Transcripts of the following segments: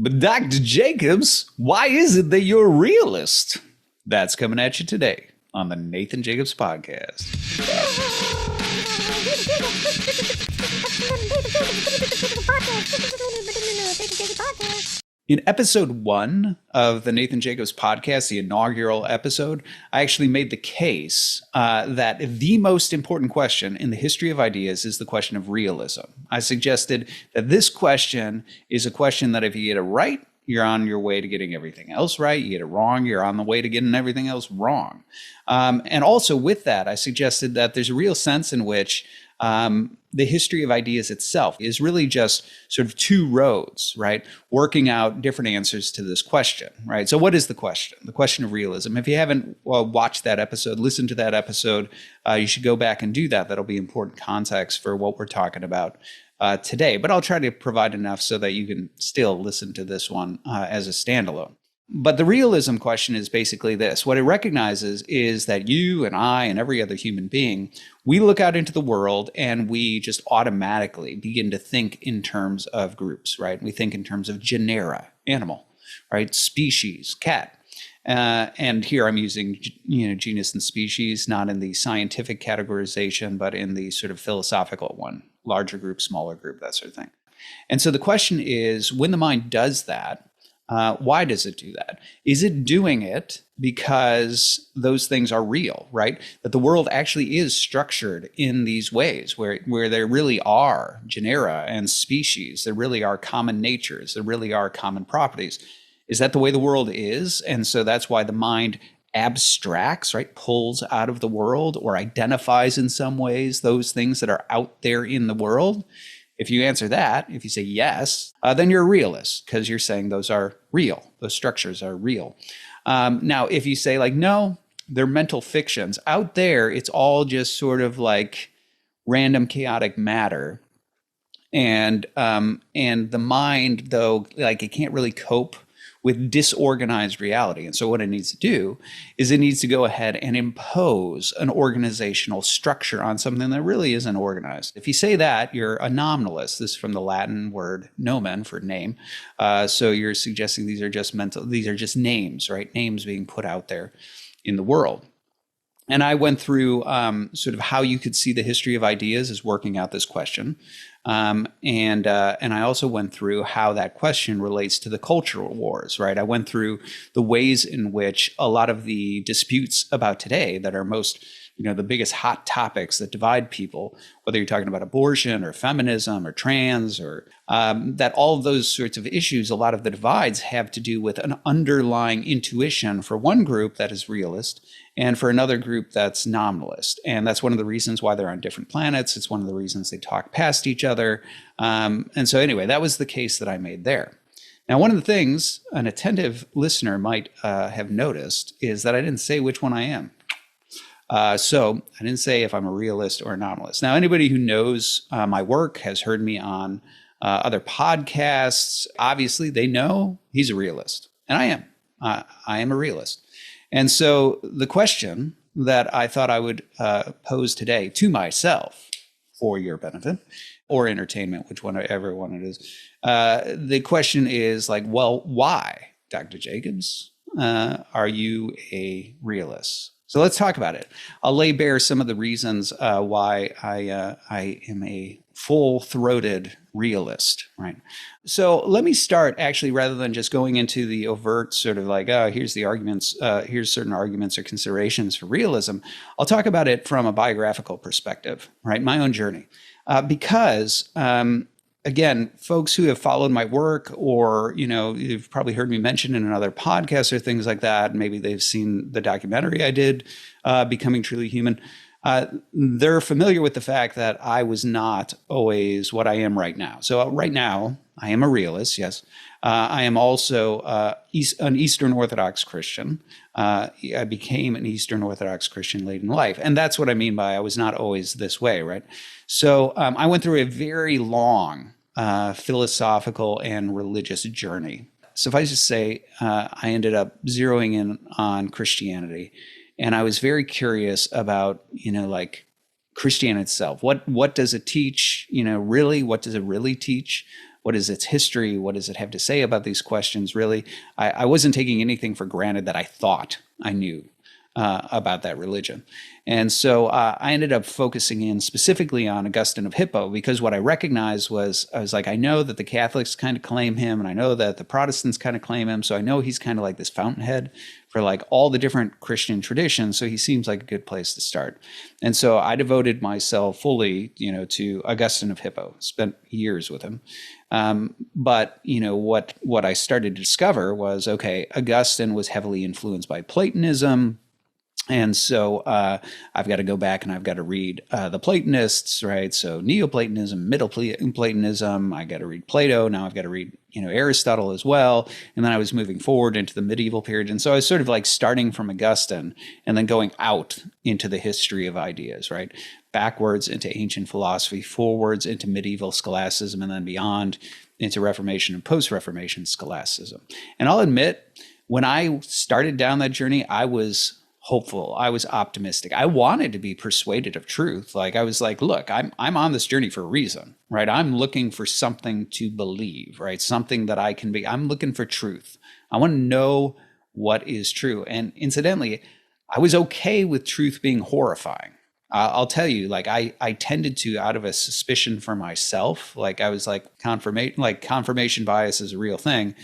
But Dr. Jacobs, why is it that you're a realist? That's coming at you today on the Nathan Jacobs Podcast. In episode 1 of the Nathan Jacobs Podcast, the inaugural episode, I actually made the case that the most important question in the history of ideas is the question of realism. I suggested that this question is a question that if you get it right, you're on your way to getting everything else right. You get it wrong, you're on the way to getting everything else wrong. And also with that, I suggested that there's a real sense in which the history of ideas itself is really just sort of two roads, right? Working out different answers to this question, right? So what is the question? The question of realism. If you haven't watched that episode, listened to that episode, you should go back and do that. That'll be important context for what we're talking about today. But I'll try to provide enough so that you can still listen to this one as a standalone. But the realism question is basically this. What it recognizes is that you and I and every other human being, we look out into the world and we just automatically begin to think in terms of groups, right? We think in terms of genera, animal, right? Species, cat. And here I'm using, genus and species, not in the scientific categorization, but in the sort of philosophical one, larger group, smaller group, that sort of thing. And so the question is, when the mind does that, why does it do that? Is it doing it because those things are real, right? That the world actually is structured in these ways where there really are genera and species, there really are common natures, there really are common properties. Is that the way the world is? And so that's why the mind abstracts, right? Pulls out of the world or identifies in some ways those things that are out there in the world. If you answer that, if you say yes, then you're a realist because you're saying those are real. Those structures are real. Now, if you say like, no, they're mental fictions out there, it's all just sort of like random chaotic matter. And the mind, though, like it can't really cope with disorganized reality. And so what it needs to do is it needs to go ahead and impose an organizational structure on something that really isn't organized. If you say that, you're a nominalist. This is from the Latin word nomen for name. So you're suggesting these are just names, right? Names being put out there in the world. And I went through sort of how you could see the history of ideas as working out this question. And I also went through how that question relates to the cultural wars, right? I went through the ways in which a lot of the disputes about today that are most, the biggest hot topics that divide people, whether you're talking about abortion or feminism or trans or that all of those sorts of issues, a lot of the divides have to do with an underlying intuition for one group that is realist and for another group that's nominalist. And that's one of the reasons why they're on different planets. It's one of the reasons they talk past each other. And so anyway, that was the case that I made there. Now, one of the things an attentive listener might have noticed is that I didn't say which one I am. So I didn't say if I'm a realist or a nominalist. Now, anybody who knows my work has heard me on other podcasts. Obviously, they know he's a realist, and I am. I am a realist. And so the question that I thought I would pose today to myself for your benefit or entertainment, whichever one it is, the question is like, well, why, Dr. Jacobs, are you a realist? So let's talk about it. I'll lay bare some of the reasons why I am a full-throated realist, right? So let me start actually, rather than just going into the overt sort of like, oh, here's the arguments, here's certain arguments or considerations for realism. I'll talk about it from a biographical perspective, right? My own journey. Because again, folks who have followed my work or, you've probably heard me mention in another podcast or things like that. Maybe they've seen the documentary I did, Becoming Truly Human. They're familiar with the fact that I was not always what I am right now. So right now, I am a realist, yes. I am also an Eastern Orthodox Christian. I became an Eastern Orthodox Christian late in life. And that's what I mean by I was not always this way, right? So I went through a very long philosophical and religious journey. Suffice to say, I ended up zeroing in on Christianity. And I was very curious about, Christianity itself. What does it teach? Really, what does it really teach? What is its history? What does it have to say about these questions? Really, I wasn't taking anything for granted that I thought I knew about that religion. And so I ended up focusing in specifically on Augustine of Hippo, because what I recognized was, I was like, I know that the Catholics kind of claim him, and I know that the Protestants kind of claim him. So I know he's kind of like this fountainhead for like all the different Christian traditions. So he seems like a good place to start. And so I devoted myself fully, to Augustine of Hippo, spent years with him. But what I started to discover was, okay, Augustine was heavily influenced by Platonism. And so I've got to go back and I've got to read the Platonists, right? So Neoplatonism, Middle Platonism, I got to read Plato. Now I've got to read, Aristotle as well. And then I was moving forward into the medieval period. And so I was sort of like starting from Augustine and then going out into the history of ideas, right? Backwards into ancient philosophy, forwards into medieval scholasticism, and then beyond into Reformation and post-Reformation scholasticism. And I'll admit, when I started down that journey, I was hopeful. I was optimistic. I wanted to be persuaded of truth. Like I was like, look, I'm on this journey for a reason, right? I'm looking for something to believe, right? Something that I can be. I'm looking for truth. I want to know what is true. And incidentally, I was okay with truth being horrifying. I'll tell you, like I tended to, out of a suspicion for myself, like I was like confirmation bias is a real thing.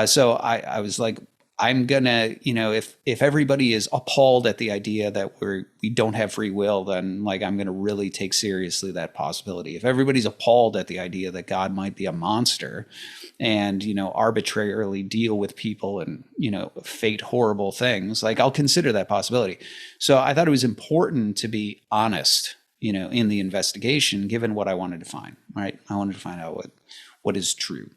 So I was like, I'm gonna, if everybody is appalled at the idea that we don't have free will, then like I'm gonna really take seriously that possibility. If everybody's appalled at the idea that God might be a monster and, arbitrarily deal with people and, fate horrible things, like I'll consider that possibility. So I thought it was important to be honest, in the investigation, given what I wanted to find, right? I wanted to find out what is true.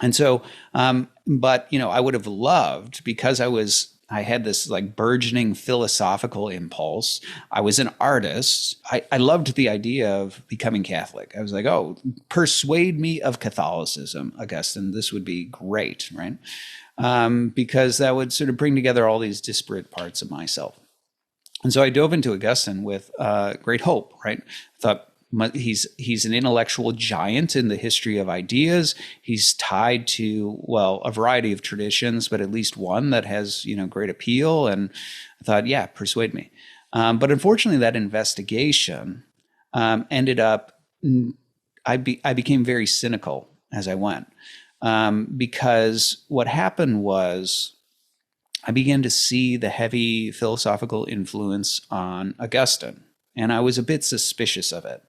And so, but, I would have loved, because I had this like burgeoning philosophical impulse. I was an artist. I loved the idea of becoming Catholic. I was like, oh, persuade me of Catholicism, Augustine. This would be great, right? Because that would sort of bring together all these disparate parts of myself. And so I dove into Augustine with great hope, right? I thought, he's an intellectual giant in the history of ideas. He's tied to, well, a variety of traditions, but at least one that has, great appeal. And I thought, yeah, persuade me. But unfortunately, that investigation ended up, I became very cynical as I went, because what happened was I began to see the heavy philosophical influence on Augustine, and I was a bit suspicious of it.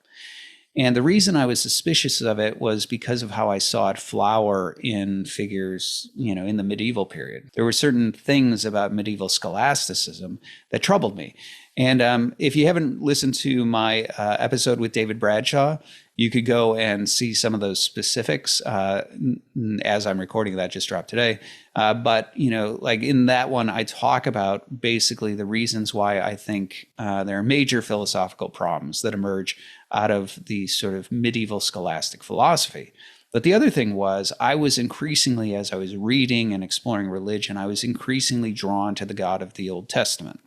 And the reason I was suspicious of it was because of how I saw it flower in figures, in the medieval period. There were certain things about medieval scholasticism that troubled me. And if you haven't listened to my episode with David Bradshaw, you could go and see some of those specifics as I'm recording. That just dropped today. But, like in that one, I talk about basically the reasons why I think there are major philosophical problems that emerge out of the sort of medieval scholastic philosophy. But the other thing was, I was increasingly, as I was reading and exploring religion, I was increasingly drawn to the God of the Old Testament.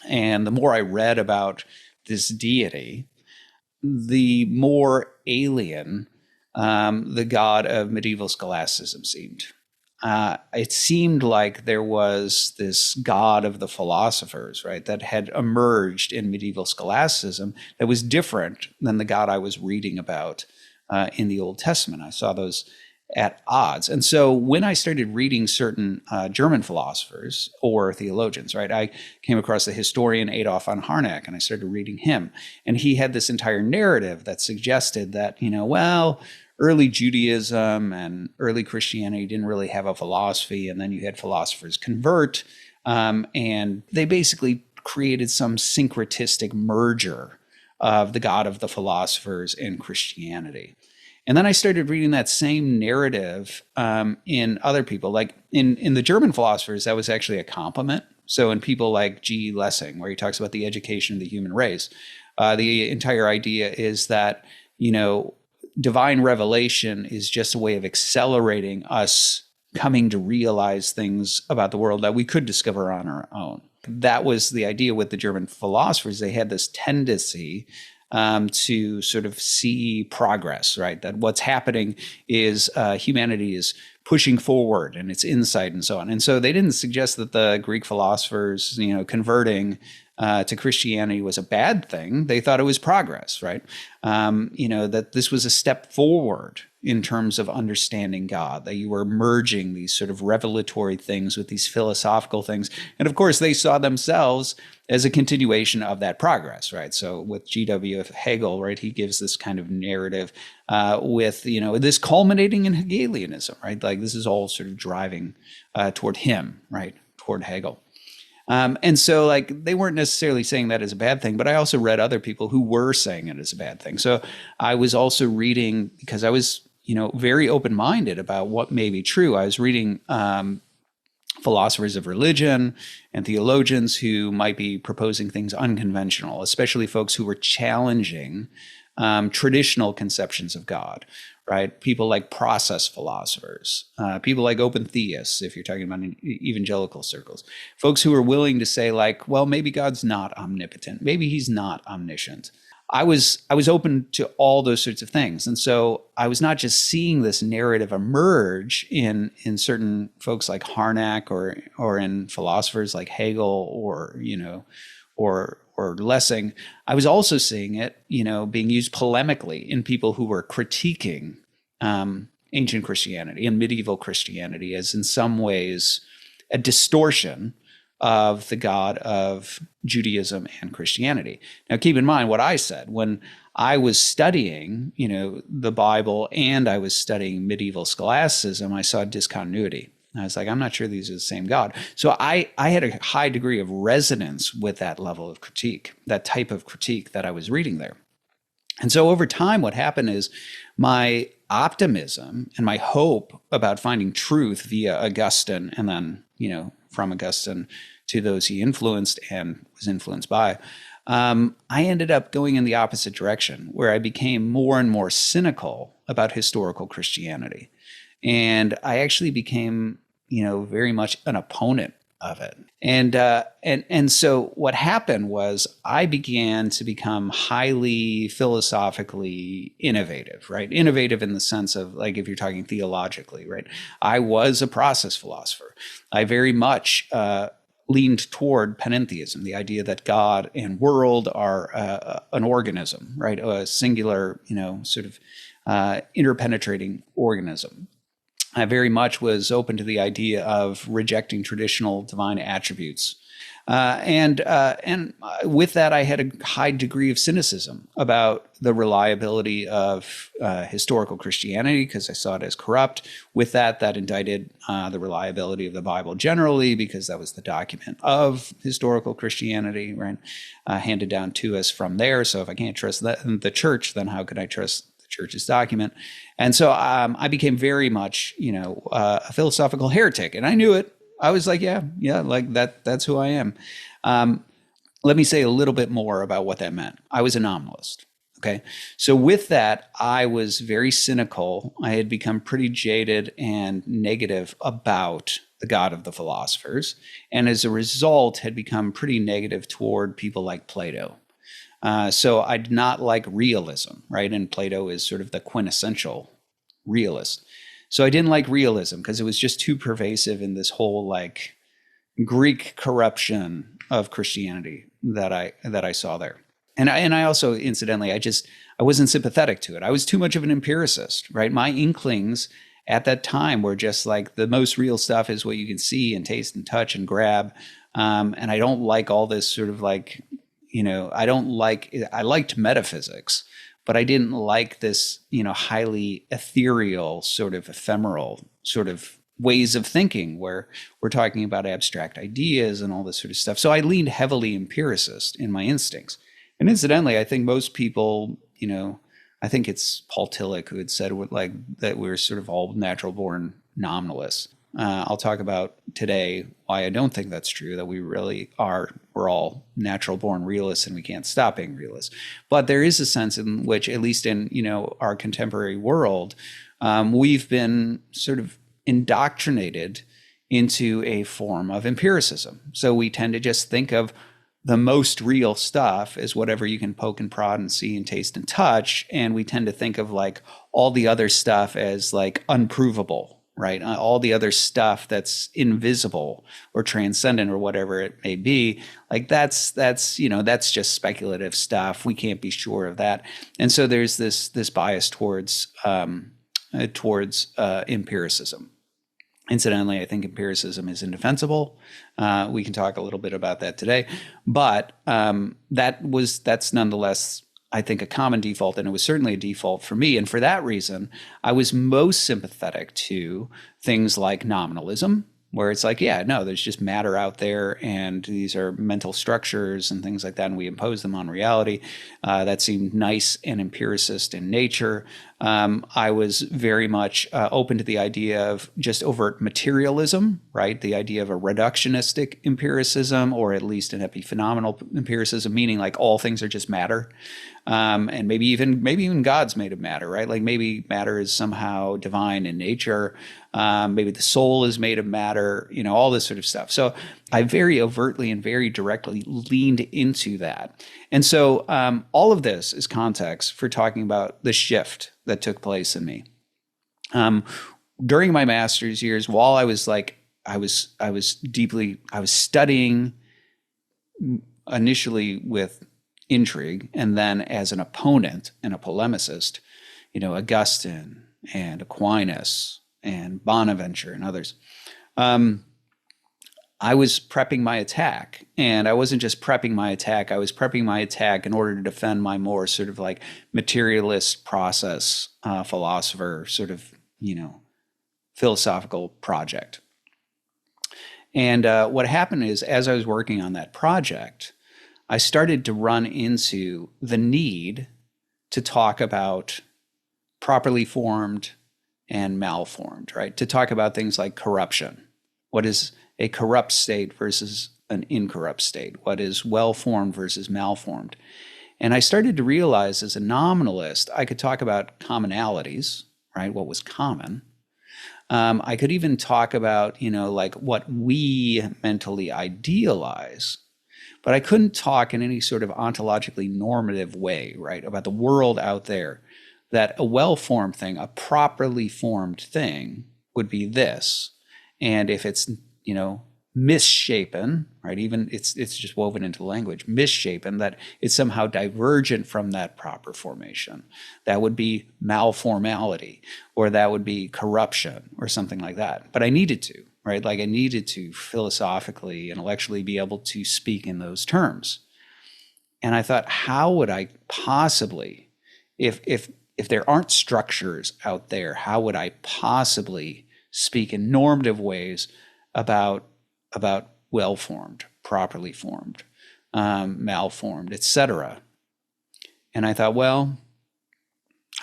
And the more I read about this deity, the more alien the God of medieval scholasticism seemed. It seemed like there was this God of the philosophers, right, that had emerged in medieval scholasticism that was different than the God I was reading about in the Old Testament. I saw those at odds. And so when I started reading certain German philosophers or theologians, right, I came across the historian Adolf von Harnack, and I started reading him. And he had this entire narrative that suggested that, early Judaism and early Christianity didn't really have a philosophy, and then you had philosophers convert, and they basically created some syncretistic merger of the God of the philosophers and Christianity. And then I started reading that same narrative in other people. Like in the German philosophers, that was actually a compliment. So in people like G. Lessing, where he talks about the education of the human race, the entire idea is that, divine revelation is just a way of accelerating us coming to realize things about the world that we could discover on our own. That was the idea with the German philosophers. They had this tendency to sort of see progress, right? That what's happening is humanity is pushing forward and its insight and so on. And so they didn't suggest that the Greek philosophers, converting to Christianity was a bad thing. They thought it was progress, right? That this was a step forward in terms of understanding God, that you were merging these sort of revelatory things with these philosophical things. And of course, they saw themselves as a continuation of that progress, right? So with G.W. Hegel, right, he gives this kind of narrative with, this culminating in Hegelianism, right? Like this is all sort of driving toward him, right? Toward Hegel. And so like they weren't necessarily saying that as a bad thing, but I also read other people who were saying it as a bad thing. So I was also reading, because I was, very open-minded about what may be true. I was reading philosophers of religion and theologians who might be proposing things unconventional, especially folks who were challenging traditional conceptions of God, right? People like process philosophers, people like open theists, if you're talking about evangelical circles, folks who are willing to say like, well, maybe God's not omnipotent. Maybe he's not omniscient. I was open to all those sorts of things. And so I was not just seeing this narrative emerge in certain folks like Harnack or in philosophers like Hegel or Lessing. I was also seeing it, being used polemically in people who were critiquing ancient Christianity and medieval Christianity as in some ways a distortion of the God of Judaism and Christianity. Now, keep in mind what I said when I was studying, the Bible and I was studying medieval scholasticism, I saw discontinuity. I was like, I'm not sure these are the same God. So I had a high degree of resonance with that level of critique, that type of critique that I was reading there. And so over time, what happened is my optimism and my hope about finding truth via Augustine and then, from Augustine to those he influenced and was influenced by, I ended up going in the opposite direction, where I became more and more cynical about historical Christianity. And I actually became, very much an opponent of it. And so what happened was I began to become highly philosophically innovative, right? Innovative in the sense of like, if you're talking theologically, right? I was a process philosopher. I very much leaned toward panentheism, the idea that God and world are an organism, right? A singular, sort of interpenetrating organism. I very much was open to the idea of rejecting traditional divine attributes. And with that, I had a high degree of cynicism about the reliability of historical Christianity, because I saw it as corrupt. With that indicted the reliability of the Bible generally, because that was the document of historical Christianity, right? Handed down to us from there. So if I can't trust the church, then how could I trust the church's document? And so I became very much, a philosophical heretic, and I knew it. I was like, yeah, like that's who I am. Let me say a little bit more about what that meant. I was a nominalist. Okay. So with that, I was very cynical. I had become pretty jaded and negative about the God of the philosophers. And as a result, had become pretty negative toward people like Plato. So I did not like realism, right? And Plato is sort of the quintessential realist. So I didn't like realism because it was just too pervasive in this whole like Greek corruption of Christianity that I saw there. And I also, incidentally, I wasn't sympathetic to it. I was too much of an empiricist, right? My inklings at that time were just like the most real stuff is what you can see and taste and touch and grab. And I don't like all this sort of like, I liked metaphysics, but I didn't like this, highly ethereal, sort of ephemeral sort of ways of thinking where we're talking about abstract ideas and all this sort of stuff. So I leaned heavily empiricist in my instincts. And incidentally, I think most people, I think it's Paul Tillich who had said like that we're sort of all natural born nominalists. I'll talk about today why I don't think that's true, that we really are, we're all natural born realists and we can't stop being realists. But there is a sense in which, at least in, our contemporary world, we've been sort of indoctrinated into a form of empiricism. So we tend to just think of the most real stuff is whatever you can poke and prod and see and taste and touch. And we tend to think of like all the other stuff as like unprovable, right? All the other stuff that's invisible or transcendent or whatever it may be, like that's just speculative stuff. We can't be sure of that. And so there's this bias towards empiricism. Incidentally, I think empiricism is indefensible. We can talk a little bit about that today, but that's nonetheless, I think, a common default, and it was certainly a default for me. And for that reason, I was most sympathetic to things like nominalism, where it's like, yeah, no, there's just matter out there, and these are mental structures and things like that, and we impose them on reality. That seemed nice and empiricist in nature. I was very much open to the idea of just overt materialism, right? The idea of a reductionistic empiricism, or at least an epiphenomenal empiricism, meaning like all things are just matter. And maybe even God's made of matter, right? Like maybe matter is somehow divine in nature. Maybe the soul is made of matter, all this sort of stuff. So I very overtly and very directly leaned into that. And so all of this is context for talking about the shift that took place in me. During my master's years, while I was studying initially with intrigue, and then as an opponent and a polemicist, Augustine and Aquinas and Bonaventure and others. I was prepping my attack, and I wasn't just prepping my attack. I was prepping my attack in order to defend my more sort of like materialist process philosopher sort of, philosophical project. And what happened is, as I was working on that project, I started to run into the need to talk about properly formed and malformed, right? To talk about things like corruption. What is a corrupt state versus an incorrupt state? What is well-formed versus malformed? And I started to realize as a nominalist, I could talk about commonalities, right? What was common. I could even talk about, like what we mentally idealize, but I couldn't talk in any sort of ontologically normative way, right? About the world out there, that a well-formed thing, a properly formed thing would be this. And if it's, misshapen, right? Even it's just woven into language, misshapen, that it's somehow divergent from that proper formation. That would be malformality, or that would be corruption or something like that. But I needed to, right? Like I needed to philosophically, intellectually be able to speak in those terms. And I thought, how would I possibly, if there aren't structures out there, how would I possibly speak in normative ways about well-formed, properly formed, malformed, etc.? And I thought, well,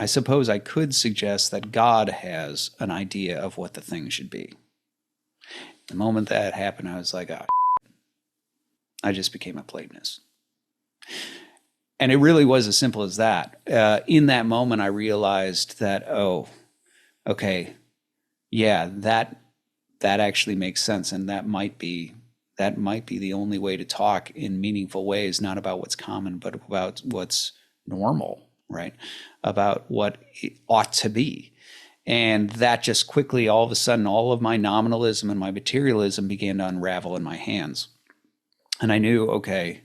I suppose I could suggest that God has an idea of what the thing should be. The moment that happened, I was like, I just became a Platonist. And it really was as simple as that. In that moment, I realized that, okay, yeah, that actually makes sense, and that might be the only way to talk in meaningful ways, not about what's common, but about what's normal, right? About what it ought to be. And that just quickly, all of a sudden, all of my nominalism and my materialism began to unravel in my hands. And I knew, okay,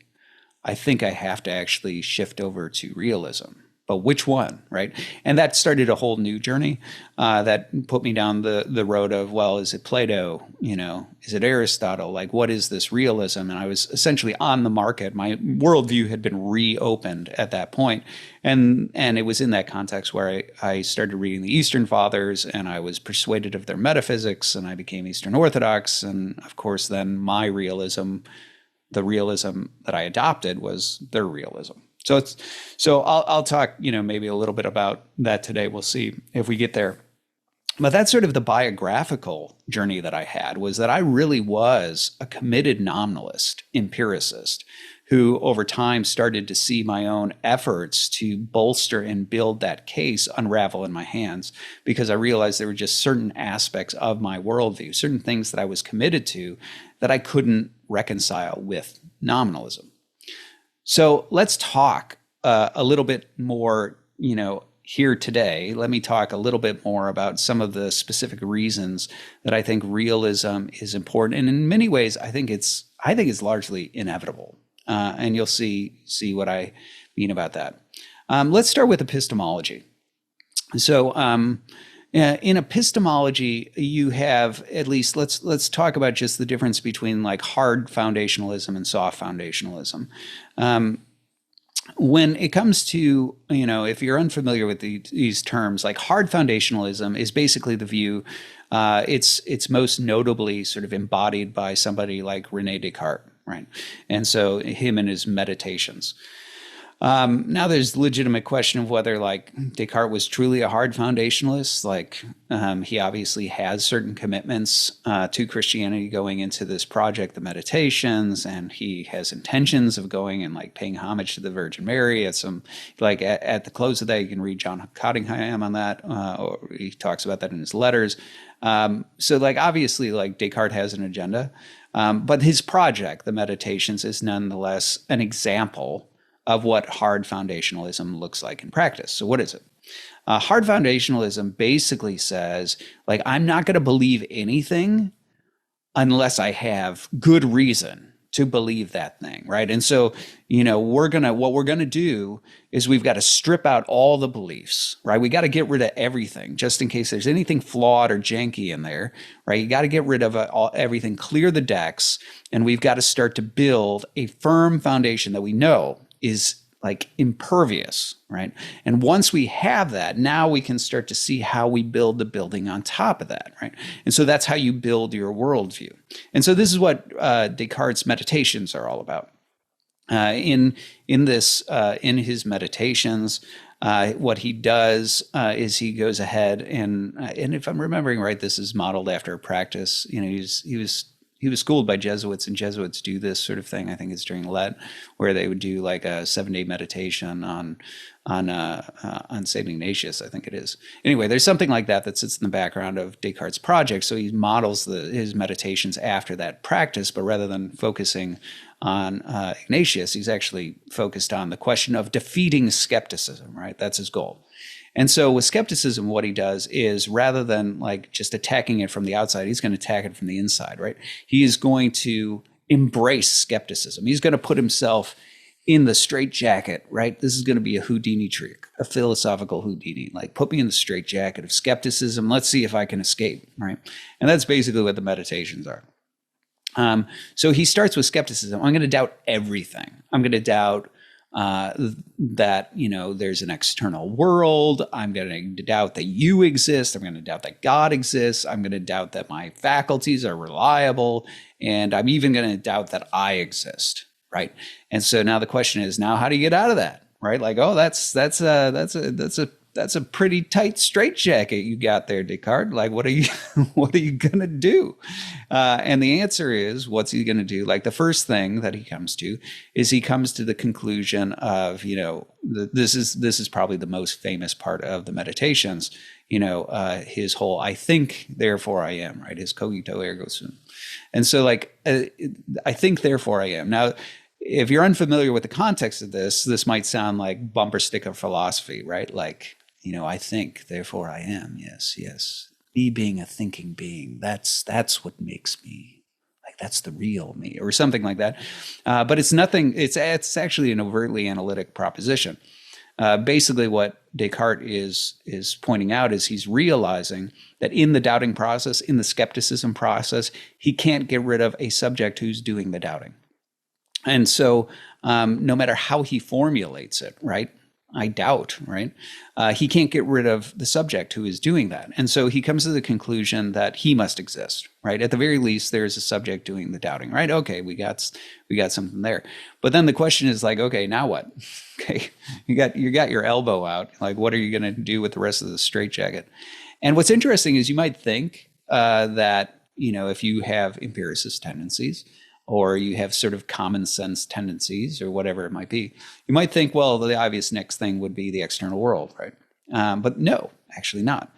I think I have to actually shift over to realism. But which one, right? And that started a whole new journey that put me down the road of, well, is it Plato? Is it Aristotle? Like, what is this realism? And I was essentially on the market. My worldview had been reopened at that point. And it was in that context where I started reading the Eastern Fathers, and I was persuaded of their metaphysics, and I became Eastern Orthodox. And of course, then my realism, the realism that I adopted, was their realism. So I'll talk, maybe a little bit about that today. We'll see if we get there. But that's sort of the biographical journey that I had, was that I really was a committed nominalist, empiricist, who over time started to see my own efforts to bolster and build that case unravel in my hands, because I realized there were just certain aspects of my worldview, certain things that I was committed to that I couldn't reconcile with nominalism. So let's talk a little bit more, here today. Let me talk a little bit more about some of the specific reasons that I think realism is important, and in many ways, I think it's largely inevitable. And you'll see what I mean about that. Let's start with epistemology. So in epistemology, you have, at least let's talk about just the difference between like hard foundationalism and soft foundationalism. When it comes to, if you're unfamiliar with these terms, like hard foundationalism is basically the view, it's most notably sort of embodied by somebody like Rene Descartes, right? And so him and his Meditations. Now there's legitimate question of whether like Descartes was truly a hard foundationalist. Like he obviously has certain commitments to Christianity going into this project, the Meditations, and he has intentions of going and like paying homage to the Virgin Mary. At some at the close of that, you can read John Cottingham on that, or he talks about that in his letters. So like obviously like Descartes has an agenda, but his project, the Meditations, is nonetheless an example of what hard foundationalism looks like in practice. So what is it? Hard foundationalism basically says, like, I'm not going to believe anything unless I have good reason to believe that thing, right? And so, what we're gonna do is we've got to strip out all the beliefs, right? We got to get rid of everything, just in case there's anything flawed or janky in there, right? You got to get rid of everything, clear the decks, and we've got to start to build a firm foundation that we know is like impervious, right? And once we have that, now we can start to see how we build the building on top of that, right? And so that's how you build your worldview. And so this is what Descartes' Meditations are all about. In his Meditations, what he does is he goes ahead and if I'm remembering right, this is modeled after a practice. He was schooled by Jesuits, and Jesuits do this sort of thing. I think it's during Lent, where they would do like a 7-day meditation on Saint Ignatius, I think it is. Anyway, there's something like that sits in the background of Descartes' project. So he models his Meditations after that practice, but rather than focusing on Ignatius, he's actually focused on the question of defeating skepticism, right? That's his goal. And so with skepticism, what he does is rather than like just attacking it from the outside, he's going to attack it from the inside, right? He is going to embrace skepticism. He's going to put himself in the straitjacket, right? This is going to be a Houdini trick, a philosophical Houdini. Like, put me in the straitjacket of skepticism. Let's see if I can escape, right? And that's basically what the Meditations are. So he starts with skepticism. I'm going to doubt everything. I'm going to doubt that, there's an external world. I'm going to doubt that you exist. I'm going to doubt that God exists. I'm going to doubt that my faculties are reliable. And I'm even going to doubt that I exist. Right. And so now the question is, now how do you get out of that? Right. Like, oh, that's a pretty tight straitjacket you got there, Descartes. Like, what are you going to do? And the answer is, what's he going to do? Like, the first thing that he comes to is he comes to the conclusion of, this is probably the most famous part of the Meditations, his whole, I think, therefore I am, right? His cogito ergo sum. And so like, I think, therefore I am. Now, if you're unfamiliar with the context of this might sound like bumper sticker philosophy, right? Like, I think, therefore I am. Yes, yes. Me being a thinking being, that's what makes me. Like, that's the real me, or something like that. But it's nothing. It's actually an overtly analytic proposition. Basically, what Descartes is pointing out is he's realizing that in the doubting process, in the skepticism process, he can't get rid of a subject who's doing the doubting. And so no matter how he formulates it, right? I doubt, right? He can't get rid of the subject who is doing that. And so he comes to the conclusion that he must exist, right? At the very least, there's a subject doing the doubting, right? Okay, we got something there. But then the question is like, okay, now what? Okay, you got your elbow out. Like, what are you going to do with the rest of the straitjacket? And what's interesting is you might think that, if you have empiricist tendencies, or you have sort of common sense tendencies, or whatever it might be, you might think, well, the obvious next thing would be the external world, right? But no, actually not.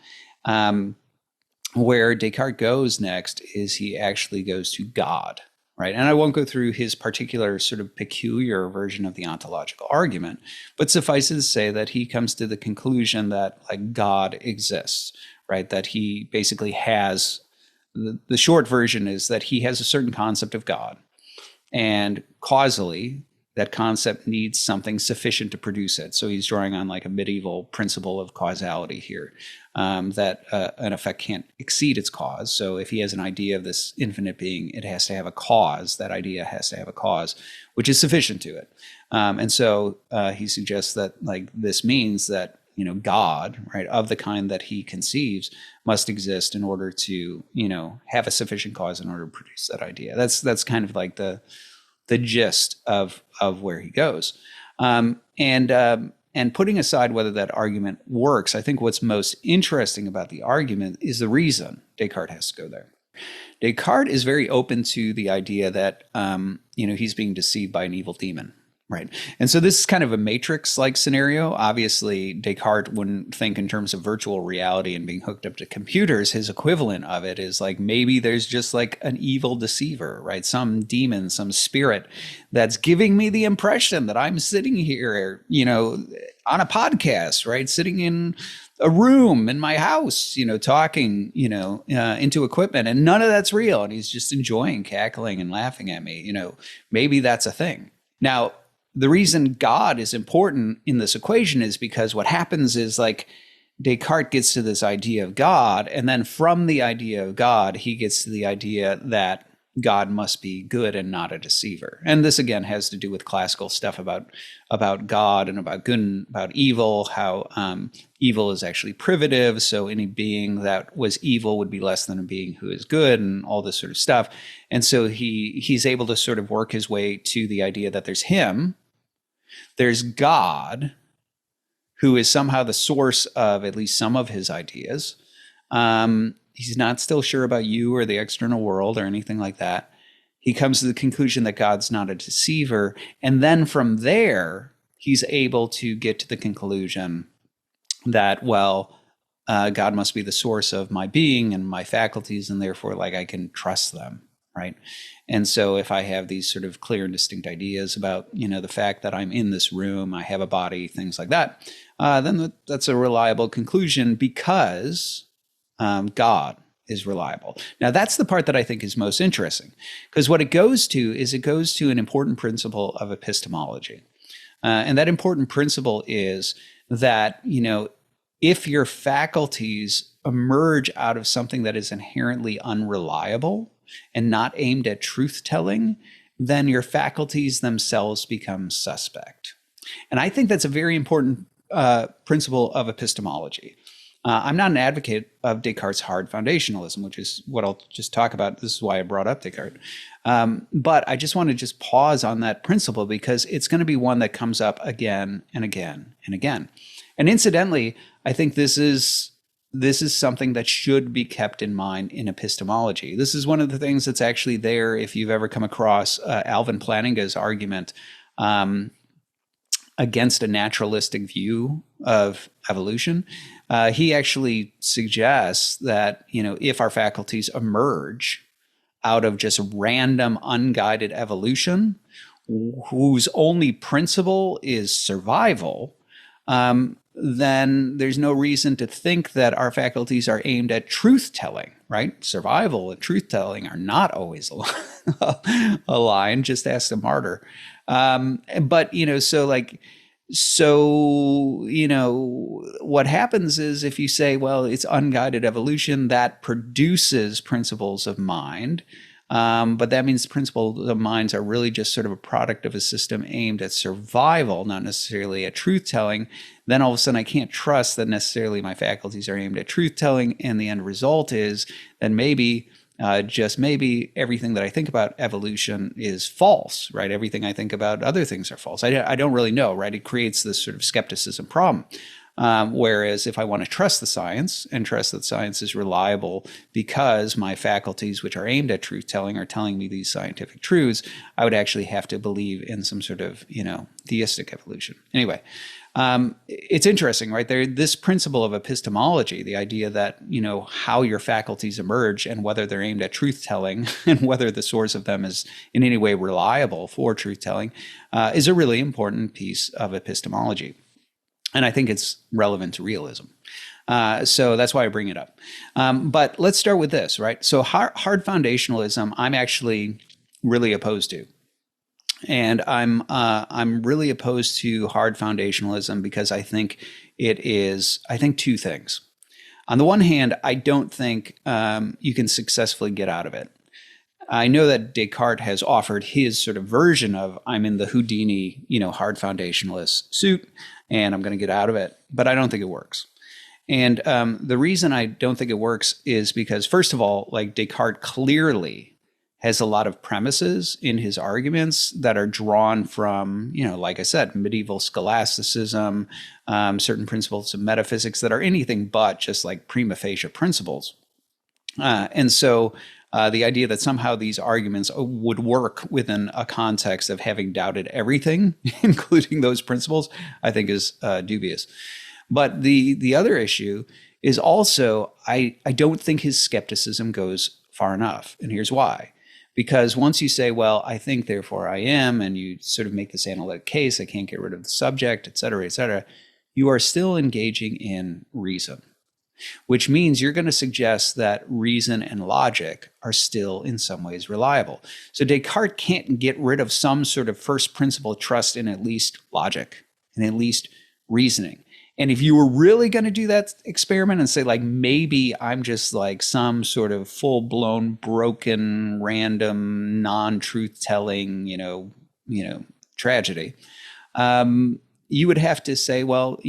Where Descartes goes next is he actually goes to God, right? And I won't go through his particular sort of peculiar version of the ontological argument, but suffice it to say that he comes to the conclusion that like God exists, right? That he basically has, the short version is that he has a certain concept of God, and causally, that concept needs something sufficient to produce it. So he's drawing on like a medieval principle of causality here, that an effect can't exceed its cause. So if he has an idea of this infinite being, it has to have a cause. That idea has to have a cause, which is sufficient to it. And so he suggests that like this means that, you know, God, right, of the kind that he conceives must exist in order to, you know, have a sufficient cause in order to produce that idea. That's kind of like the gist of where he goes. And putting aside whether that argument works, I think what's most interesting about the argument is the reason Descartes has to go there. Descartes is very open to the idea that, you know, he's being deceived by an evil demon. Right. And so this is kind of a matrix-like scenario. Obviously, Descartes wouldn't think in terms of virtual reality and being hooked up to computers. His equivalent of it is like maybe there's just like an evil deceiver, right? Some demon, some spirit that's giving me the impression that I'm sitting here, you know, on a podcast, right? Sitting in a room in my house, you know, talking, you know, into equipment, and none of that's real. And he's just enjoying cackling and laughing at me. You know, maybe that's a thing. Now, the reason God is important in this equation is because what happens is like Descartes gets to this idea of God, and then from the idea of God, he gets to the idea that God must be good and not a deceiver. And this again has to do with classical stuff about God and about good and about evil, how evil is actually privative. So any being that was evil would be less than a being who is good, and all this sort of stuff. And so he's able to sort of work his way to the idea that there's him, there's God, who is somehow the source of at least some of his ideas. He's not still sure about you or the external world or anything like that. He comes to the conclusion that God's not a deceiver. And then from there, he's able to get to the conclusion that, well, God must be the source of my being and my faculties, and therefore, like, I can trust them, right? And so if I have these sort of clear and distinct ideas about, you know, the fact that I'm in this room, I have a body, things like that, then that's a reliable conclusion because God is reliable. Now, that's the part that I think is most interesting, because what it goes to is it goes to an important principle of epistemology. And that important principle is that, you know, if your faculties emerge out of something that is inherently unreliable and not aimed at truth-telling, then your faculties themselves become suspect. And I think that's a very important principle of epistemology. I'm not an advocate of Descartes' hard foundationalism, which is what I'll just talk about. This is why I brought up Descartes. But I just want to just pause on that principle because it's going to be one that comes up again and again and again. And incidentally, I think this is something that should be kept in mind in epistemology. This is one of the things that's actually there if you've ever come across Alvin Plantinga's argument against a naturalistic view of evolution. He actually suggests that, you know, if our faculties emerge out of just random, unguided evolution, whose only principle is survival, then there's no reason to think that our faculties are aimed at truth-telling, right? Survival and truth-telling are not always aligned, just ask a martyr. But, you know, so, you know, what happens is if you say, well, it's unguided evolution, that produces principles of mind. But that means principles of minds are really just sort of a product of a system aimed at survival, not necessarily at truth-telling. Then all of a sudden I can't trust that necessarily my faculties are aimed at truth-telling. And the end result is that maybe, just maybe, everything that I think about evolution is false, right? Everything I think about other things are false. I don't really know, right? It creates this sort of skepticism problem. Whereas if I want to trust the science and trust that science is reliable because my faculties, which are aimed at truth telling, are telling me these scientific truths, I would actually have to believe in some sort of, theistic evolution. Anyway, it's interesting, right? This principle of epistemology, the idea that, how your faculties emerge and whether they're aimed at truth telling and whether the source of them is in any way reliable for truth telling, is a really important piece of epistemology. And I think it's relevant to realism. So that's why I bring it up. But let's start with this, right? So hard foundationalism, I'm actually really opposed to. And I'm really opposed to hard foundationalism because I think two things. On the one hand, I don't think you can successfully get out of it. I know that Descartes has offered his sort of version of I'm in the Houdini, hard foundationalist suit, and I'm going to get out of it, but I don't think it works. And the reason I don't think it works is because, first of all, like Descartes clearly has a lot of premises in his arguments that are drawn from, like I said, medieval scholasticism, certain principles of metaphysics that are anything but just like prima facie principles. And so the idea that somehow these arguments would work within a context of having doubted everything, including those principles, I think is dubious. But the other issue is also, I don't think his skepticism goes far enough. And here's why. Because once you say, well, I think, therefore I am, and you sort of make this analytic case, I can't get rid of the subject, et cetera, you are still engaging in reason, which means you're going to suggest that reason and logic are still in some ways reliable. So Descartes can't get rid of some sort of first principle trust in at least logic and at least reasoning. And if you were really going to do that experiment and say, like, maybe I'm just like some sort of full-blown, broken, random, non-truth telling, tragedy, you would have to say, well,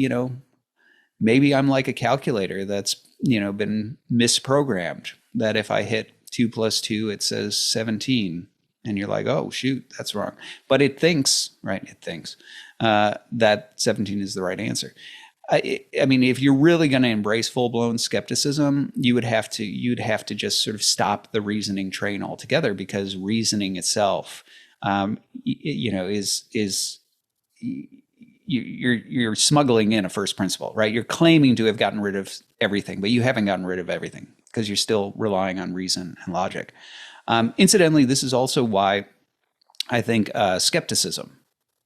maybe I'm like a calculator that's, been misprogrammed, that if I hit 2 + 2, it says 17. And you're like, oh, shoot, that's wrong. But it thinks, right? It thinks that 17 is the right answer. I mean, if you're really going to embrace full-blown skepticism, you'd have to just sort of stop the reasoning train altogether, because reasoning itself, you're smuggling in a first principle, right? You're claiming to have gotten rid of everything, but you haven't gotten rid of everything because you're still relying on reason and logic. Incidentally, this is also why I think skepticism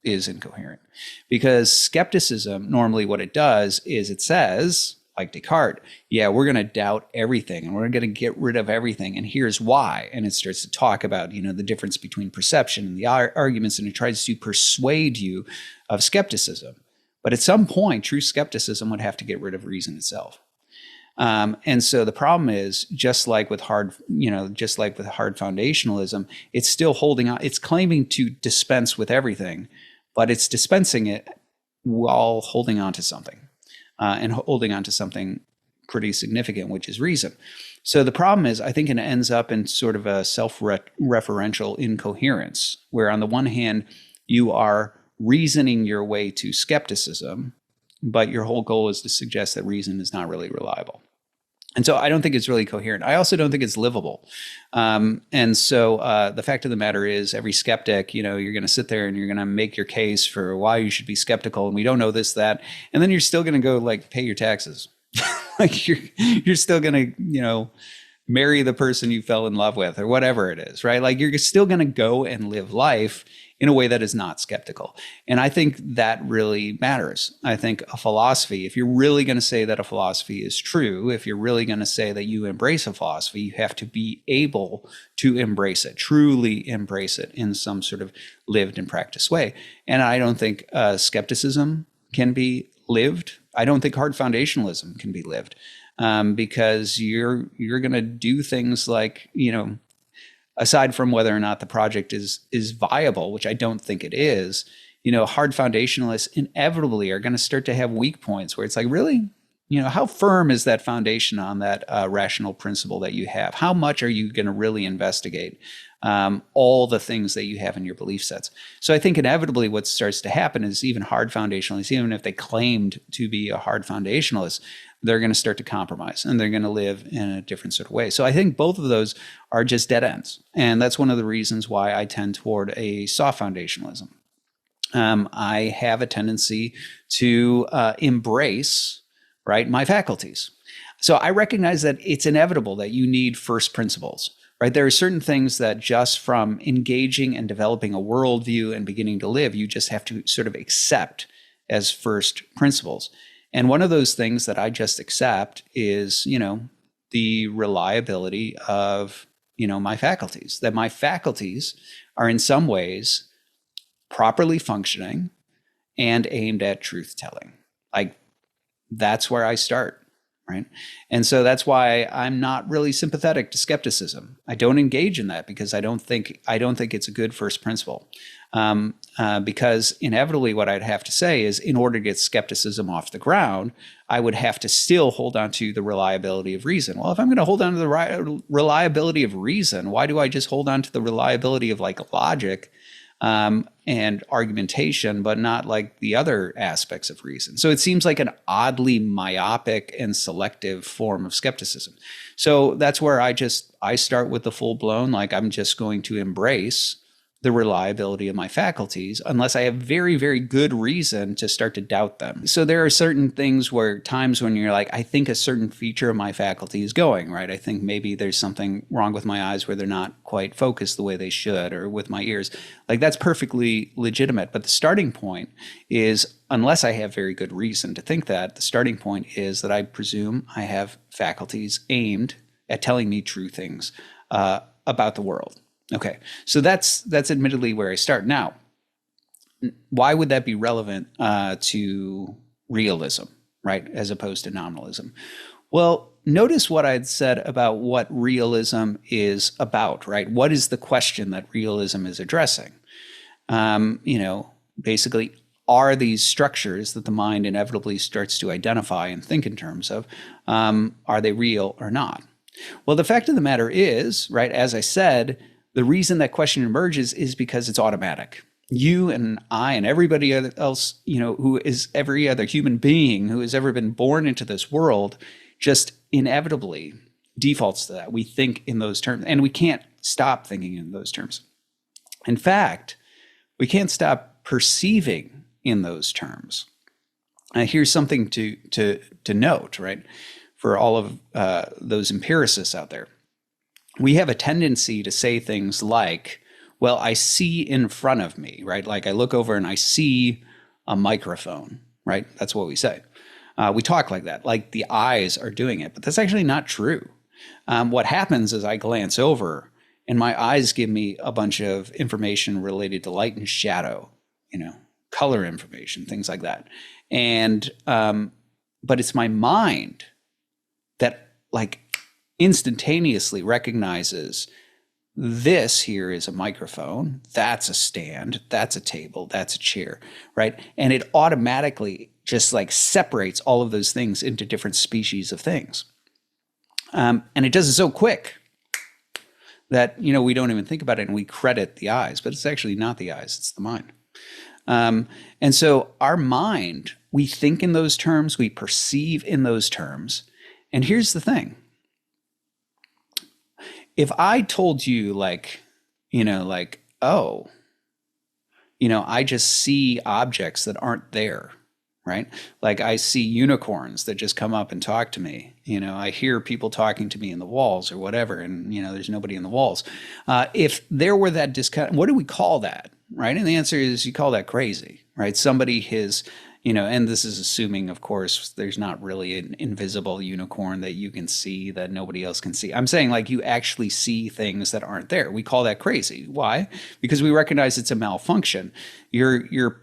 is incoherent, because skepticism, normally what it does is it says, like Descartes, yeah, we're going to doubt everything and we're going to get rid of everything. And here's why. And it starts to talk about, the difference between perception and the arguments, and it tries to persuade you of skepticism. But at some point, true skepticism would have to get rid of reason itself. And so the problem is, just like with hard foundationalism, it's still holding on. It's claiming to dispense with everything, but it's dispensing it while holding on to something, and holding on to something pretty significant, which is reason. So the problem is, I think it ends up in sort of a self-referential incoherence, where on the one hand, you are reasoning your way to skepticism, but your whole goal is to suggest that reason is not really reliable. And so I don't think it's really coherent. I also don't think it's livable. And so the fact of the matter is, every skeptic, you're going to sit there and you're going to make your case for why you should be skeptical. And we don't know this, that, and then you're still going to go pay your taxes. Like you're still going to, marry the person you fell in love with or whatever it is, right? Like you're still going to go and live life in a way that is not skeptical. And I think that really matters. I think a philosophy, if you're really going to say that a philosophy is true, if you're really going to say that you embrace a philosophy, you have to be able to embrace it, truly embrace it in some sort of lived and practiced way. And I don't think skepticism can be lived. I don't think hard foundationalism can be lived, because you're going to do things like, aside from whether or not the project is viable, which I don't think it is, hard foundationalists inevitably are going to start to have weak points where it's like, really, how firm is that foundation on that rational principle that you have? How much are you going to really investigate all the things that you have in your belief sets? So I think inevitably what starts to happen is even hard foundationalists, even if they claimed to be a hard foundationalist, they're going to start to compromise and they're going to live in a different sort of way. So I think both of those are just dead ends. And that's one of the reasons why I tend toward a soft foundationalism. I have a tendency to embrace, right, my faculties. So I recognize that it's inevitable that you need first principles, right? There are certain things that just from engaging and developing a worldview and beginning to live, you just have to sort of accept as first principles. And one of those things that I just accept is, the reliability of, my faculties, that my faculties are in some ways properly functioning and aimed at truth telling. Like, that's where I start, right? And so that's why I'm not really sympathetic to skepticism. I don't engage in that because I don't think it's a good first principle. Because inevitably what I'd have to say is, in order to get skepticism off the ground, I would have to still hold on to the reliability of reason. Well, if I'm going to hold on to the reliability of reason, why do I just hold on to the reliability of like logic and argumentation, but not like the other aspects of reason? So it seems like an oddly myopic and selective form of skepticism. So that's where I start with the full blown, like I'm just going to embrace the reliability of my faculties unless I have very, very good reason to start to doubt them. So there are certain times when you're like, I think a certain feature of my faculty is going, right? I think maybe there's something wrong with my eyes where they're not quite focused the way they should, or with my ears. Like, that's perfectly legitimate. But the starting point is, unless I have very good reason to think that, the starting point is that I presume I have faculties aimed at telling me true things about the world. Okay, so that's admittedly where I start. Now, why would that be relevant to realism, right, as opposed to nominalism? Well, notice what I'd said about what realism is about, right? What is the question that realism is addressing? Basically, are these structures that the mind inevitably starts to identify and think in terms of, are they real or not? Well, the fact of the matter is, right, as I said, the reason that question emerges is because it's automatic. You and I and everybody else, who is every other human being who has ever been born into this world, just inevitably defaults to that. We think in those terms, and we can't stop thinking in those terms. In fact, we can't stop perceiving in those terms. Here's something to note, right, for all of those empiricists out there. We have a tendency to say things like, well, I see in front of me, right? Like I look over and I see a microphone, right? That's what we say. We talk like that, like the eyes are doing it, but that's actually not true. What happens is I glance over and my eyes give me a bunch of information related to light and shadow, color information, things like that. And, but it's my mind that like instantaneously recognizes this here is a microphone, that's a stand, that's a table, that's a chair, right? And it automatically just like separates all of those things into different species of things. And it does it so quick that, we don't even think about it and we credit the eyes, but it's actually not the eyes, it's the mind. And so our mind, we think in those terms, we perceive in those terms. And here's the thing. If I told you I just see objects that aren't there, right? Like I see unicorns that just come up and talk to me. I hear people talking to me in the walls or whatever, and, there's nobody in the walls. If there were that disconnect, what do we call that, right? And the answer is you call that crazy, right? Somebody has, and this is assuming, of course, there's not really an invisible unicorn that you can see that nobody else can see. I'm saying like you actually see things that aren't there. We call that crazy. Why? Because we recognize it's a malfunction. Your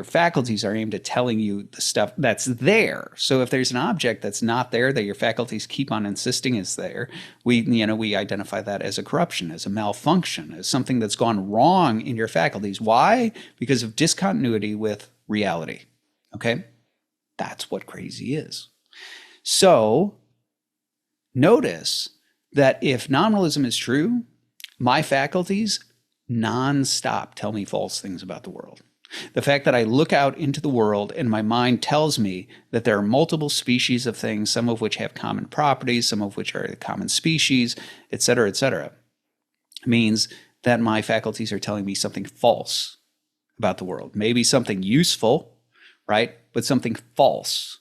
faculties are aimed at telling you the stuff that's there. So if there's an object that's not there that your faculties keep on insisting is there, we identify that as a corruption, as a malfunction, as something that's gone wrong in your faculties. Why? Because of discontinuity with reality. Okay. That's what crazy is. So notice that if nominalism is true, my faculties nonstop tell me false things about the world. The fact that I look out into the world and my mind tells me that there are multiple species of things, some of which have common properties, some of which are common species, et cetera, means that my faculties are telling me something false about the world. Maybe something useful, right? But something false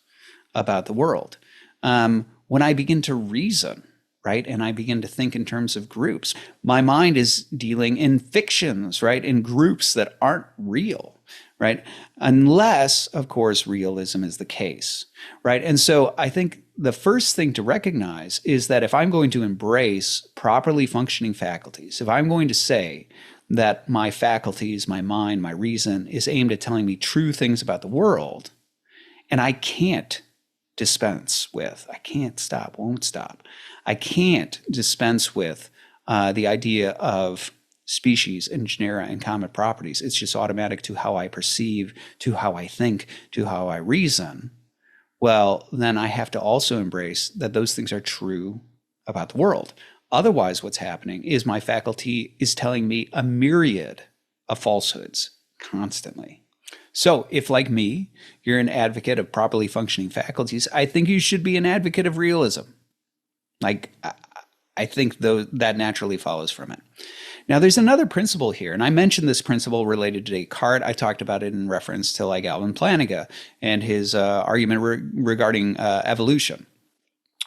about the world. When I begin to reason, right, and I begin to think in terms of groups, my mind is dealing in fictions, right, in groups that aren't real, right? Unless, of course, realism is the case, right? And so I think the first thing to recognize is that if I'm going to embrace properly functioning faculties, if I'm going to say that my faculties, my mind, my reason is aimed at telling me true things about the world, and I can't dispense with, I can't stop, won't stop, I can't dispense with the idea of species and genera and common properties. It's just automatic to how I perceive, to how I think, to how I reason. Well, then I have to also embrace that those things are true about the world. Otherwise, what's happening is my faculty is telling me a myriad of falsehoods constantly. So if, like me, you're an advocate of properly functioning faculties, I think you should be an advocate of realism. Like, I think that naturally follows from it. Now, there's another principle here, and I mentioned this principle related to Descartes. I talked about it in reference to like Alvin Plantinga and his argument regarding evolution,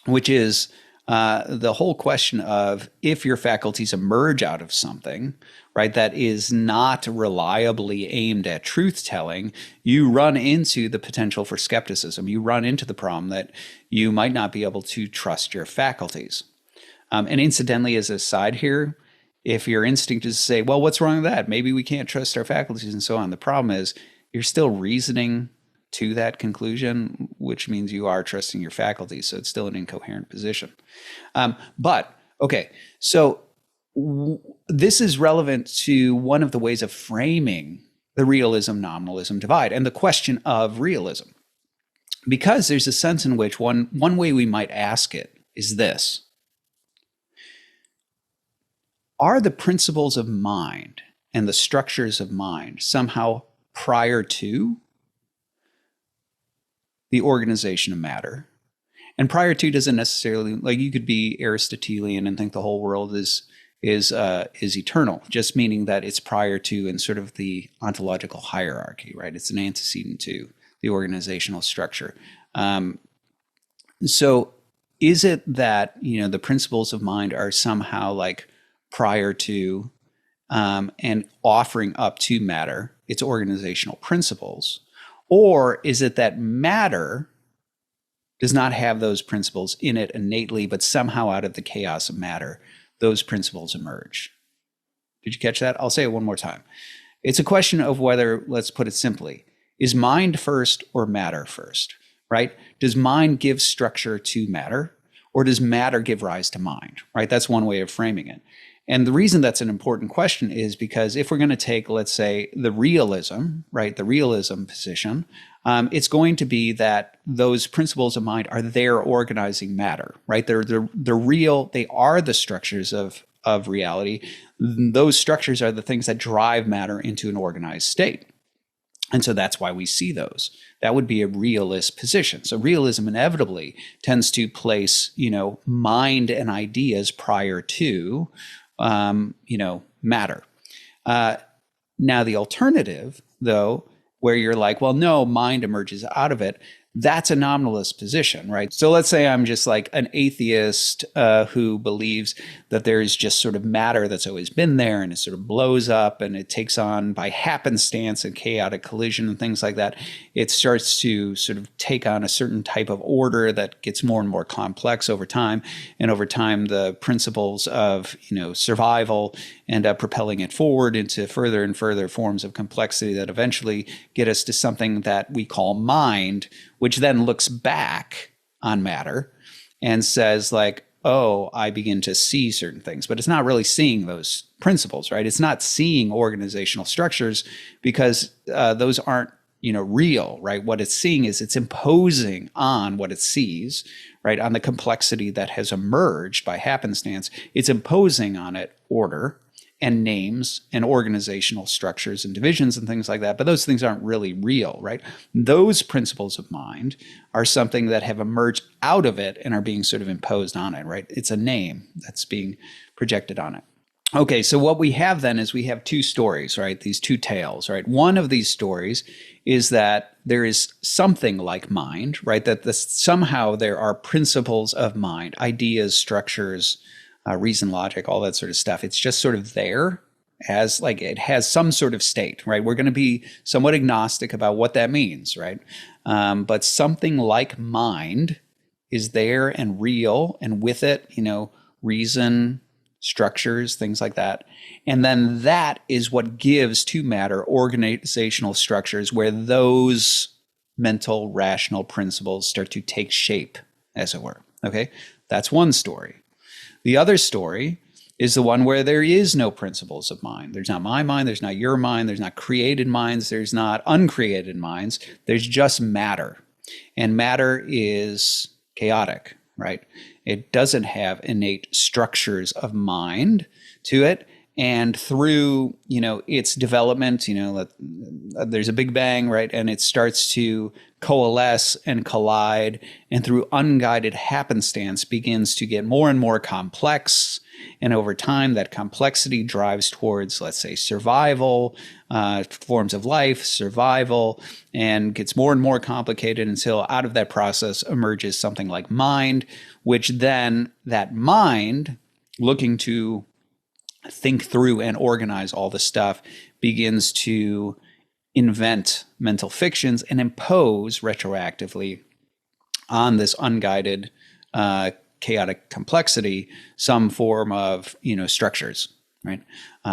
which is the whole question of if your faculties emerge out of something, right, that is not reliably aimed at truth-telling, you run into the potential for skepticism. You run into the problem that you might not be able to trust your faculties. And incidentally, as a side here, if your instinct is to say, well, what's wrong with that? Maybe we can't trust our faculties and so on. The problem is you're still reasoning to that conclusion, which means you are trusting your faculties. So it's still an incoherent position. But okay, so this is relevant to one of the ways of framing the realism-nominalism divide and the question of realism. Because there's a sense in which one way we might ask it is this. Are the principles of mind and the structures of mind somehow prior to the organization of matter? And prior to doesn't necessarily, like, you could be Aristotelian and think the whole world is eternal, just meaning that it's prior to in sort of the ontological hierarchy, right? It's an antecedent to the organizational structure. So is it that, the principles of mind are somehow like prior to and offering up to matter its organizational principles? Or is it that matter does not have those principles in it innately, but somehow out of the chaos of matter, those principles emerge? Did you catch that? I'll say it one more time. It's a question of whether, let's put it simply, is mind first or matter first, right? Does mind give structure to matter, or does matter give rise to mind, right? That's one way of framing it. And the reason that's an important question is because if we're going to take, let's say, the realism, right, the realism position, it's going to be that those principles of mind are there organizing matter, right? They're real. They are the structures of reality. Those structures are the things that drive matter into an organized state. And so that's why we see those. That would be a realist position. So realism inevitably tends to place, mind and ideas prior to matter. Now, the alternative, though, where you're like, well, no, mind emerges out of it, that's a nominalist position, right? So let's say I'm just like an atheist who believes that there is just sort of matter that's always been there and it sort of blows up and it takes on by happenstance and chaotic collision and things like that. It starts to sort of take on a certain type of order that gets more and more complex over time. And over time, the principles of, survival end up propelling it forward into further and further forms of complexity that eventually get us to something that we call mind, which then looks back on matter and says like, oh, I begin to see certain things, but it's not really seeing those principles, right? It's not seeing organizational structures because those aren't, real, right? What it's seeing is it's imposing on what it sees, right? On the complexity that has emerged by happenstance. It's imposing on it order and names and organizational structures and divisions and things like that. But those things aren't really real, right? Those principles of mind are something that have emerged out of it and are being sort of imposed on it, right? It's a name that's being projected on it. Okay, so what we have then is we have two stories, right? These two tales, right? One of these stories is that there is something like mind, right? That somehow there are principles of mind, ideas, structures, reason, logic, all that sort of stuff. It's just sort of there as like it has some sort of state, right? We're going to be somewhat agnostic about what that means, right? But something like mind is there and real, and with it, reason, structures, things like that. And then that is what gives to matter organizational structures where those mental, rational principles start to take shape, as it were. Okay, that's one story. The other story is the one where there is no principles of mind. There's not my mind, there's not your mind, there's not created minds, there's not uncreated minds. There's just matter. And matter is chaotic, right? It doesn't have innate structures of mind to it. And through, its development, there's a big bang, right? And it starts to coalesce and collide, and through unguided happenstance begins to get more and more complex. And over time, that complexity drives towards, let's say, survival, forms of life, survival, and gets more and more complicated until out of that process emerges something like mind, which then that mind, looking to think through and organize all the stuff, begins to invent mental fictions and impose retroactively on this unguided, chaotic complexity some form of, structures, right?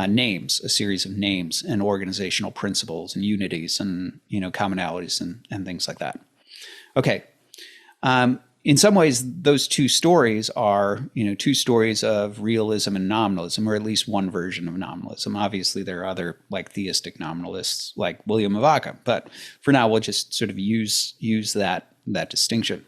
Names, a series of names and organizational principles and unities and, commonalities and things like that. Okay. In some ways, those two stories are, two stories of realism and nominalism, or at least one version of nominalism. Obviously, there are other like theistic nominalists like William of Ockham, but for now, we'll just sort of use that distinction.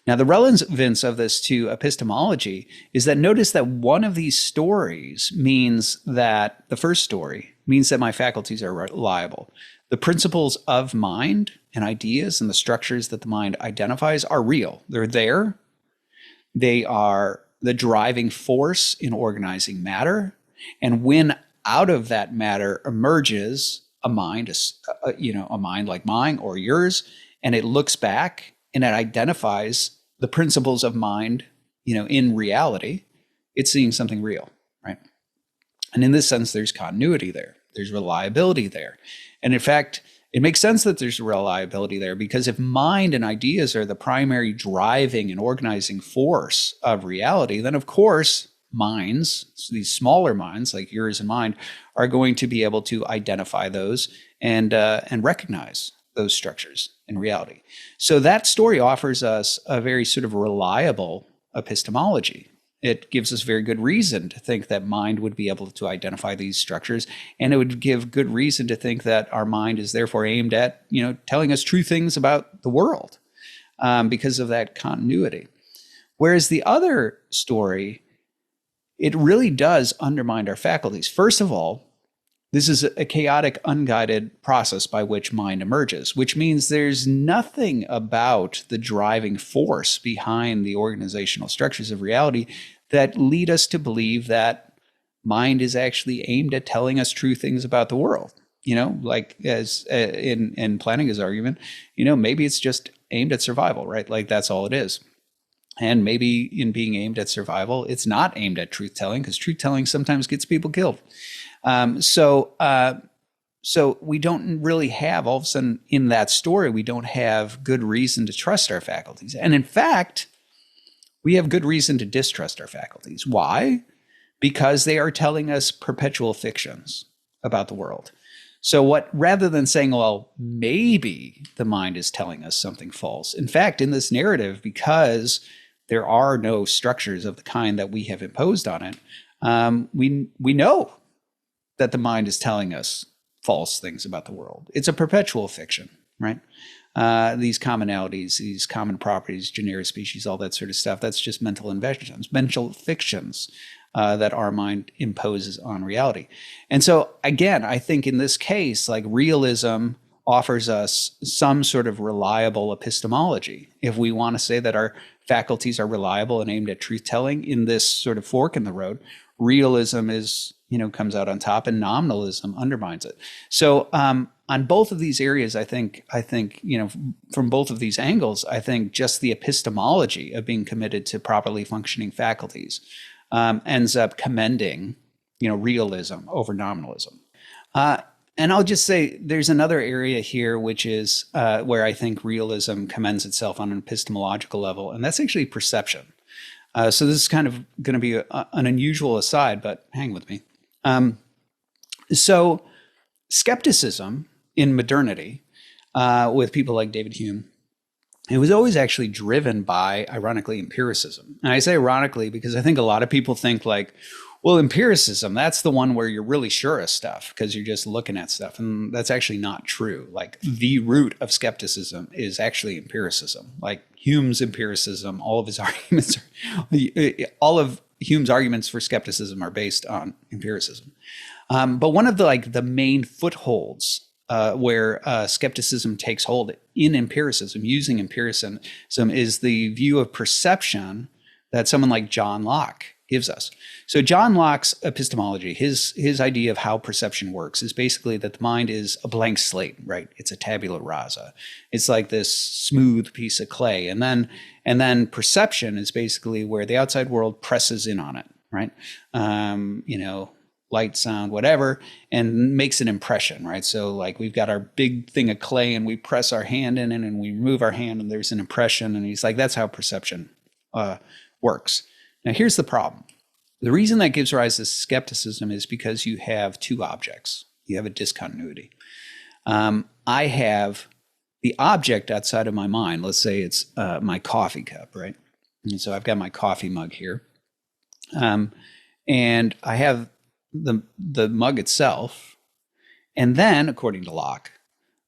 Now, the relevance of this to epistemology is that notice that one of these stories means that the first story means that my faculties are reliable. The principles of mind and ideas and the structures that the mind identifies are real. They're there. They are the driving force in organizing matter. And when out of that matter emerges a mind, a mind like mine or yours, and it looks back and it identifies the principles of mind, in reality, it's seeing something real, right? And in this sense, there's continuity there. There's reliability there. And in fact, it makes sense that there's reliability there, because if mind and ideas are the primary driving and organizing force of reality, then of course minds, so these smaller minds like yours and mine, are going to be able to identify those and recognize those structures in reality. So that story offers us a very sort of reliable epistemology. It gives us very good reason to think that mind would be able to identify these structures, and it would give good reason to think that our mind is therefore aimed at, telling us true things about the world because of that continuity. Whereas the other story, it really does undermine our faculties. First of all, this is a chaotic, unguided process by which mind emerges, which means there's nothing about the driving force behind the organizational structures of reality that lead us to believe that mind is actually aimed at telling us true things about the world. Like as in Plantinga's argument, maybe it's just aimed at survival, right? Like that's all it is. And maybe in being aimed at survival, it's not aimed at truth telling, because truth telling sometimes gets people killed. So we don't really have, all of a sudden in that story, we don't have good reason to trust our faculties. And in fact, we have good reason to distrust our faculties. Why? Because they are telling us perpetual fictions about the world. So rather than saying, well, maybe the mind is telling us something false. In fact, in this narrative, because there are no structures of the kind that we have imposed on it, we know that the mind is telling us false things about the world. It's a perpetual fiction, right? These commonalities, these common properties, genera, species, all that sort of stuff. That's just mental inventions, mental fictions that our mind imposes on reality. And so, again, I think in this case, like realism offers us some sort of reliable epistemology. If we want to say that our faculties are reliable and aimed at truth telling in this sort of fork in the road, realism is, comes out on top, and nominalism undermines it. So on both of these areas, I think, from both of these angles, I think just the epistemology of being committed to properly functioning faculties ends up commending, realism over nominalism. And I'll just say there's another area here, which is where I think realism commends itself on an epistemological level, and that's actually perception. So this is kind of going to be an unusual aside, but hang with me. So skepticism in modernity, with people like David Hume, it was always actually driven by, ironically, empiricism. And I say ironically because I think a lot of people think like, well, empiricism, that's the one where you're really sure of stuff because you're just looking at stuff. And that's actually not true. Like the root of skepticism is actually empiricism. Like Hume's empiricism, all of his arguments, all of Hume's arguments for skepticism are based on empiricism. But one of the main footholds where skepticism takes hold in empiricism, using empiricism, is the view of perception that someone like John Locke gives us. So John Locke's epistemology, his idea of how perception works is basically that the mind is a blank slate, right? It's a tabula rasa. It's like this smooth piece of clay. And then perception is basically where the outside world presses in on it, right? Light, sound, whatever, and makes an impression, right? So like we've got our big thing of clay and we press our hand in it and we remove our hand and there's an impression. And he's like, that's how perception works. Now, here's the problem. The reason that gives rise to skepticism is because you have two objects. You have a discontinuity. I have the object outside of my mind. Let's say it's my coffee cup, right? And so I've got my coffee mug here. And I have the mug itself. And then, according to Locke,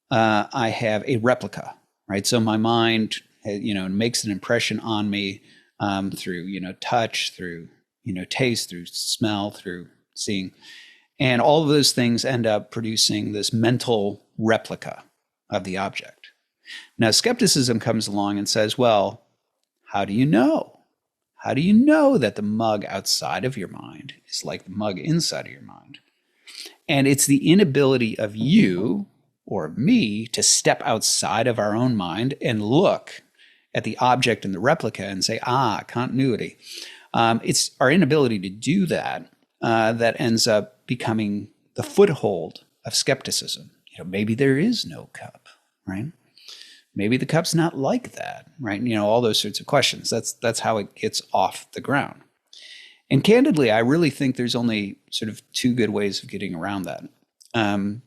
I have a replica, right? So my mind, makes an impression on me through, touch, through, taste, through smell, through seeing. And all of those things end up producing this mental replica of the object. Now, skepticism comes along and says, well, how do you know? How do you know that the mug outside of your mind is like the mug inside of your mind? And it's the inability of you or me to step outside of our own mind and look at the object in the replica and say, continuity. It's our inability to do that that ends up becoming the foothold of skepticism. Maybe there is no cup, right? Maybe the cup's not like that, right? All those sorts of questions. That's how it gets off the ground. And candidly, I really think there's only sort of two good ways of getting around that. The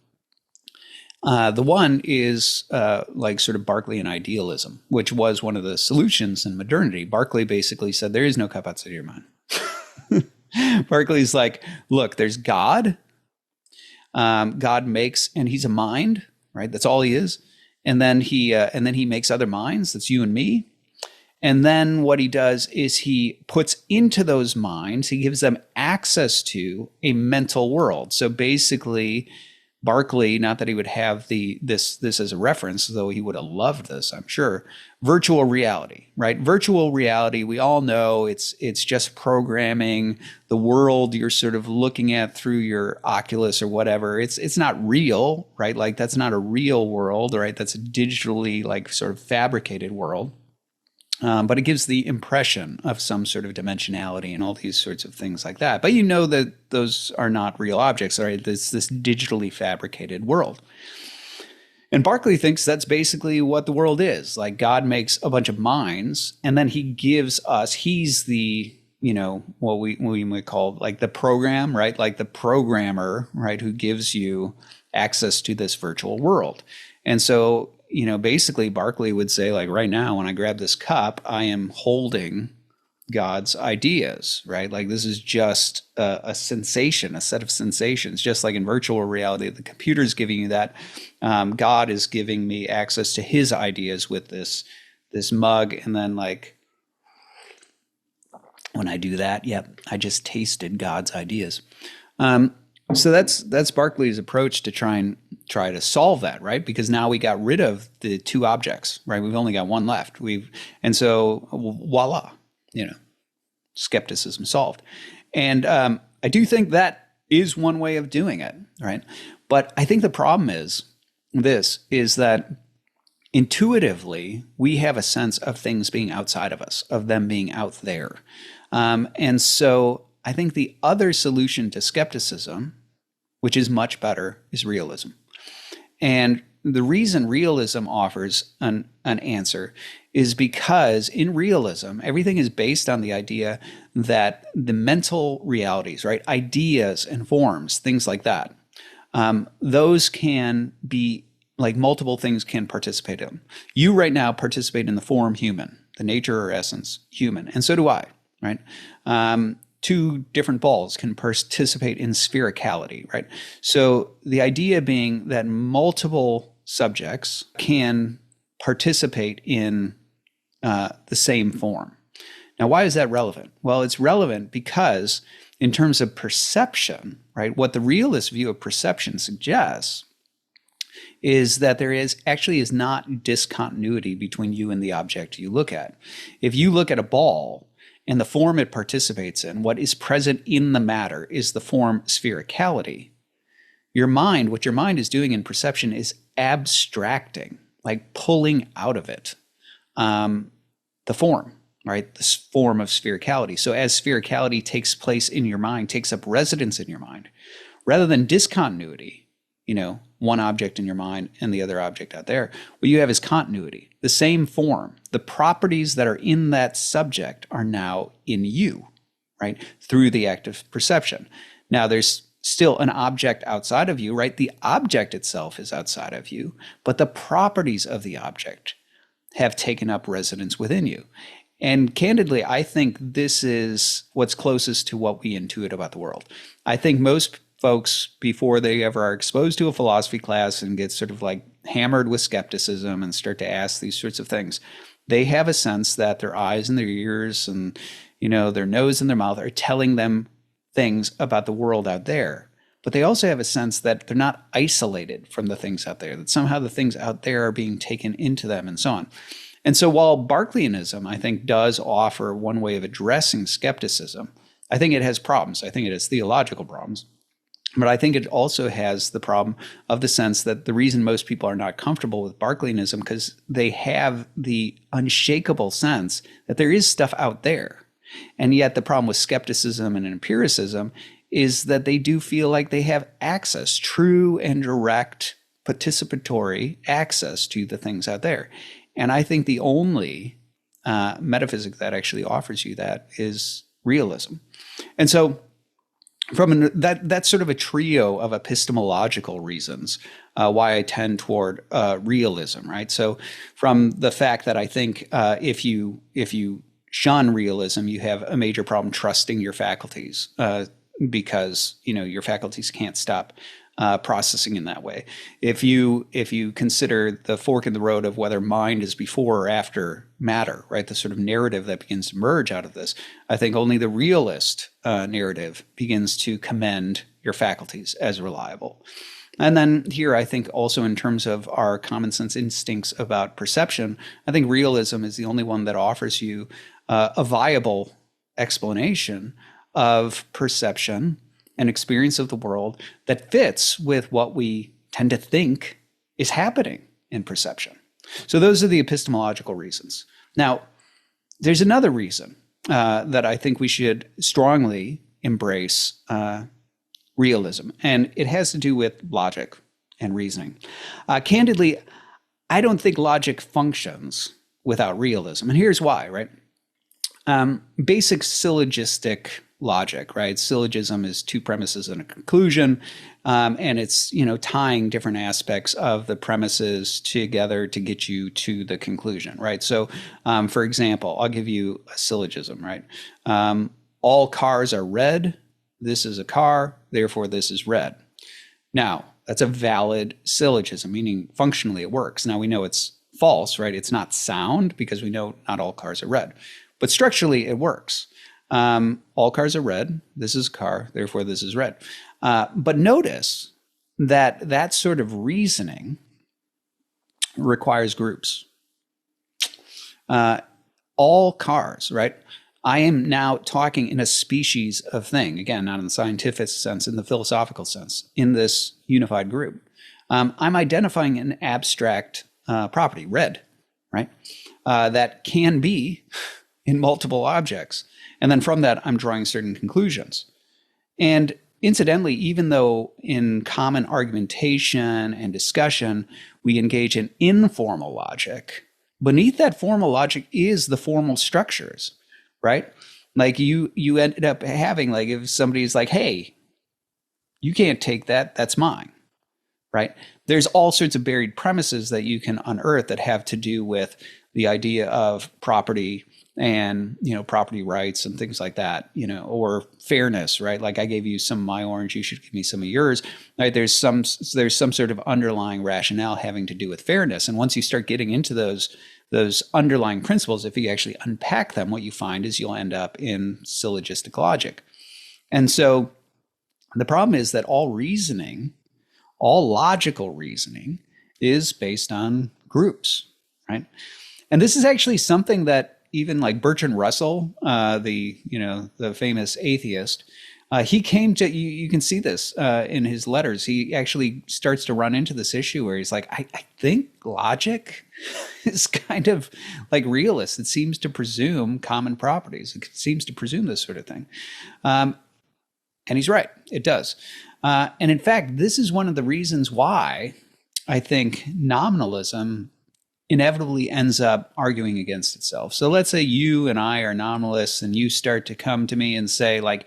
one is sort of Berkeleyan idealism, which was one of the solutions in modernity. Berkeley basically said there is no cup outside of your mind. Berkeley's like, look, there's God. God makes, and he's a mind, right? That's all he is. And then he makes other minds. That's you and me. And then what he does is he puts into those minds, he gives them access to a mental world. So basically, Berkeley, not that he would have this as a reference, though he would have loved this, I'm sure, virtual reality, right? Virtual reality, we all know it's just programming the world you're sort of looking at through your Oculus or whatever. It's not real, right? Like that's not a real world, right? That's a digitally like sort of fabricated world. But it gives the impression of some sort of dimensionality and all these sorts of things like that. But that those are not real objects, right? It's this digitally fabricated world. And Berkeley thinks that's basically what the world is. Like God makes a bunch of minds, and then he gives us, he's the, what we might call like the program, right? Like the programmer, right? Who gives you access to this virtual world. And so, basically Berkeley would say like right now, when I grab this cup, I am holding God's ideas, right? Like this is just a sensation, a set of sensations, just like in virtual reality, the computer's giving you that. God is giving me access to his ideas with this mug. And then like, when I do that, I just tasted God's ideas. So that's Berkeley's approach to try to solve that, right? Because now we got rid of the two objects, right? We've only got one left. And so voila, skepticism solved. And I do think that is one way of doing it, right? But I think the problem is that intuitively we have a sense of things being outside of us, of them being out there. And so I think the other solution to skepticism, which is much better, is realism. And the reason realism offers an answer is because in realism, everything is based on the idea that the mental realities, right, ideas and forms, things like that, those can be like multiple things can participate in them. You right now participate in the form human, the nature or essence human, and so do I, right? Two different balls can participate in sphericality, right? So the idea being that multiple subjects can participate in the same form. Now, why is that relevant? Well, it's relevant because in terms of perception, right, what the realist view of perception suggests is that there is not discontinuity between you and the object you look at. If you look at a ball, and the form it participates in, what is present in the matter is the form sphericality. What your mind is doing in perception is abstracting, like pulling out of it the form, right? This form of sphericality. So as sphericality takes place in your mind, takes up residence in your mind, rather than discontinuity, one object in your mind and the other object out there, what you have is continuity. The same form, the properties that are in that subject are now in you, right? Through the act of perception. Now there's still an object outside of you, right? The object itself is outside of you, but the properties of the object have taken up residence within you. And candidly, I think this is what's closest to what we intuit about the world. I think most folks, before they ever are exposed to a philosophy class and get sort of like hammered with skepticism and start to ask these sorts of things, they have a sense that their eyes and their ears and, their nose and their mouth are telling them things about the world out there. But they also have a sense that they're not isolated from the things out there, that somehow the things out there are being taken into them and so on. And so while Berkeleyanism, I think, does offer one way of addressing skepticism, I think it has problems. I think it has theological problems. But I think it also has the problem of the sense that the reason most people are not comfortable with Berkeleyanism because they have the unshakable sense that there is stuff out there. And yet the problem with skepticism and empiricism is that they do feel like they have access, true and direct participatory access to the things out there. And I think the only metaphysic that actually offers you that is realism. And so from that's sort of a trio of epistemological reasons why I tend toward realism, right? So from the fact that I think if you shun realism, you have a major problem trusting your faculties because your faculties can't stop processing in that way. If you consider the fork in the road of whether mind is before or after matter, right, the sort of narrative that begins to emerge out of this, I think only the realist narrative begins to commend your faculties as reliable. And then here, I think also in terms of our common sense instincts about perception, I think realism is the only one that offers you a viable explanation of perception and experience of the world that fits with what we tend to think is happening in perception. So those are the epistemological reasons. Now, there's another reason that I think we should strongly embrace realism, and it has to do with logic and reasoning. Candidly, I don't think logic functions without realism, and here's why, right? Basic syllogistic logic, right? Syllogism is two premises and a conclusion, and it's, tying different aspects of the premises together to get you to the conclusion, right? So, for example, I'll give you a syllogism, right? All cars are red. This is a car, therefore this is red. Now, that's a valid syllogism, meaning functionally it works. Now we know it's false, right? It's not sound because we know not all cars are red, but structurally it works. All cars are red. This is a car, therefore this is red. But notice that that sort of reasoning requires groups. All cars, right? I am now talking in a species of thing, again, not in the scientific sense, in the philosophical sense, in this unified group. I'm identifying an abstract property, red, right? That can be in multiple objects. And then from that, I'm drawing certain conclusions. And incidentally, even though in common argumentation and discussion, we engage in informal logic, beneath that formal logic is the formal structures, right? Like you ended up having, like, if somebody's like, hey, you can't take that, that's mine, right? There's all sorts of buried premises that you can unearth that have to do with the idea of property and, property rights and things like that, or fairness, right? Like I gave you some of my orange, you should give me some of yours, right? There's some sort of underlying rationale having to do with fairness. And once you start getting into those underlying principles, if you actually unpack them, what you find is you'll end up in syllogistic logic. And so the problem is that all logical reasoning is based on groups, right? And this is actually something that even like Bertrand Russell, the famous atheist, he came to, you can see this in his letters. He actually starts to run into this issue where he's like, I think logic is kind of like realist. It seems to presume common properties. It seems to presume this sort of thing. And he's right, it does. And in fact, this is one of the reasons why I think nominalism inevitably ends up arguing against itself. So let's say you and I are nominalists and you start to come to me and say like,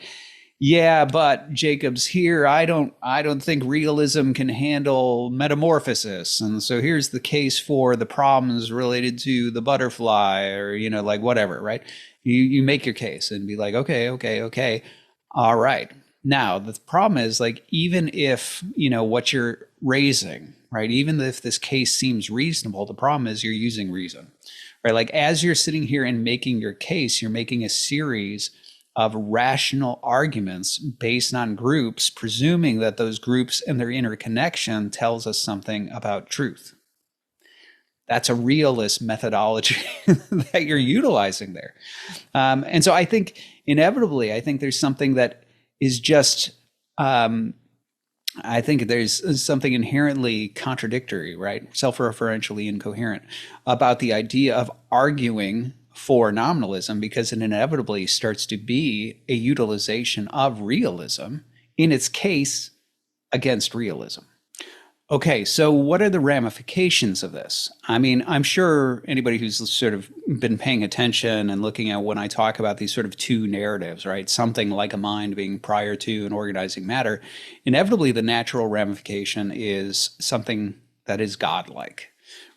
yeah, but Jacob's here, I don't think realism can handle metamorphosis. And so here's the case for the problems related to the butterfly or, like whatever, right? You make your case and be like, okay. All right. Now, the problem is like, even if, what you're raising, right? Even if this case seems reasonable, the problem is you're using reason, right? Like as you're sitting here and making your case, you're making a series of rational arguments based on groups, presuming that those groups and their interconnection tells us something about truth. That's a realist methodology that you're utilizing there. And so I think inevitably, there's something that is just, I think there's something inherently contradictory, right? Self-referentially incoherent about the idea of arguing for nominalism, because it inevitably starts to be a utilization of realism in its case against realism. Okay, so what are the ramifications of this? I mean, I'm sure anybody who's sort of been paying attention and looking at when I talk about these sort of two narratives, right? Something like a mind being prior to and organizing matter, inevitably the natural ramification is something that is godlike,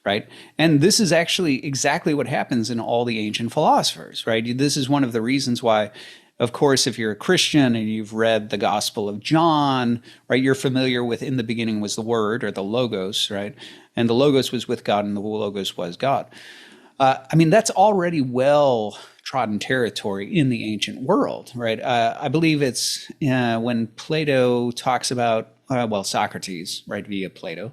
right? And this is actually exactly what happens in all the ancient philosophers, right? This is one of the reasons why, of course, if you're a Christian and you've read the Gospel of John, right, you're familiar with in the beginning was the Word or the Logos, right? And the Logos was with God and the Logos was God. I mean, that's already well trodden territory in the ancient world, right? I believe it's when Plato talks about, Socrates, right, via Plato,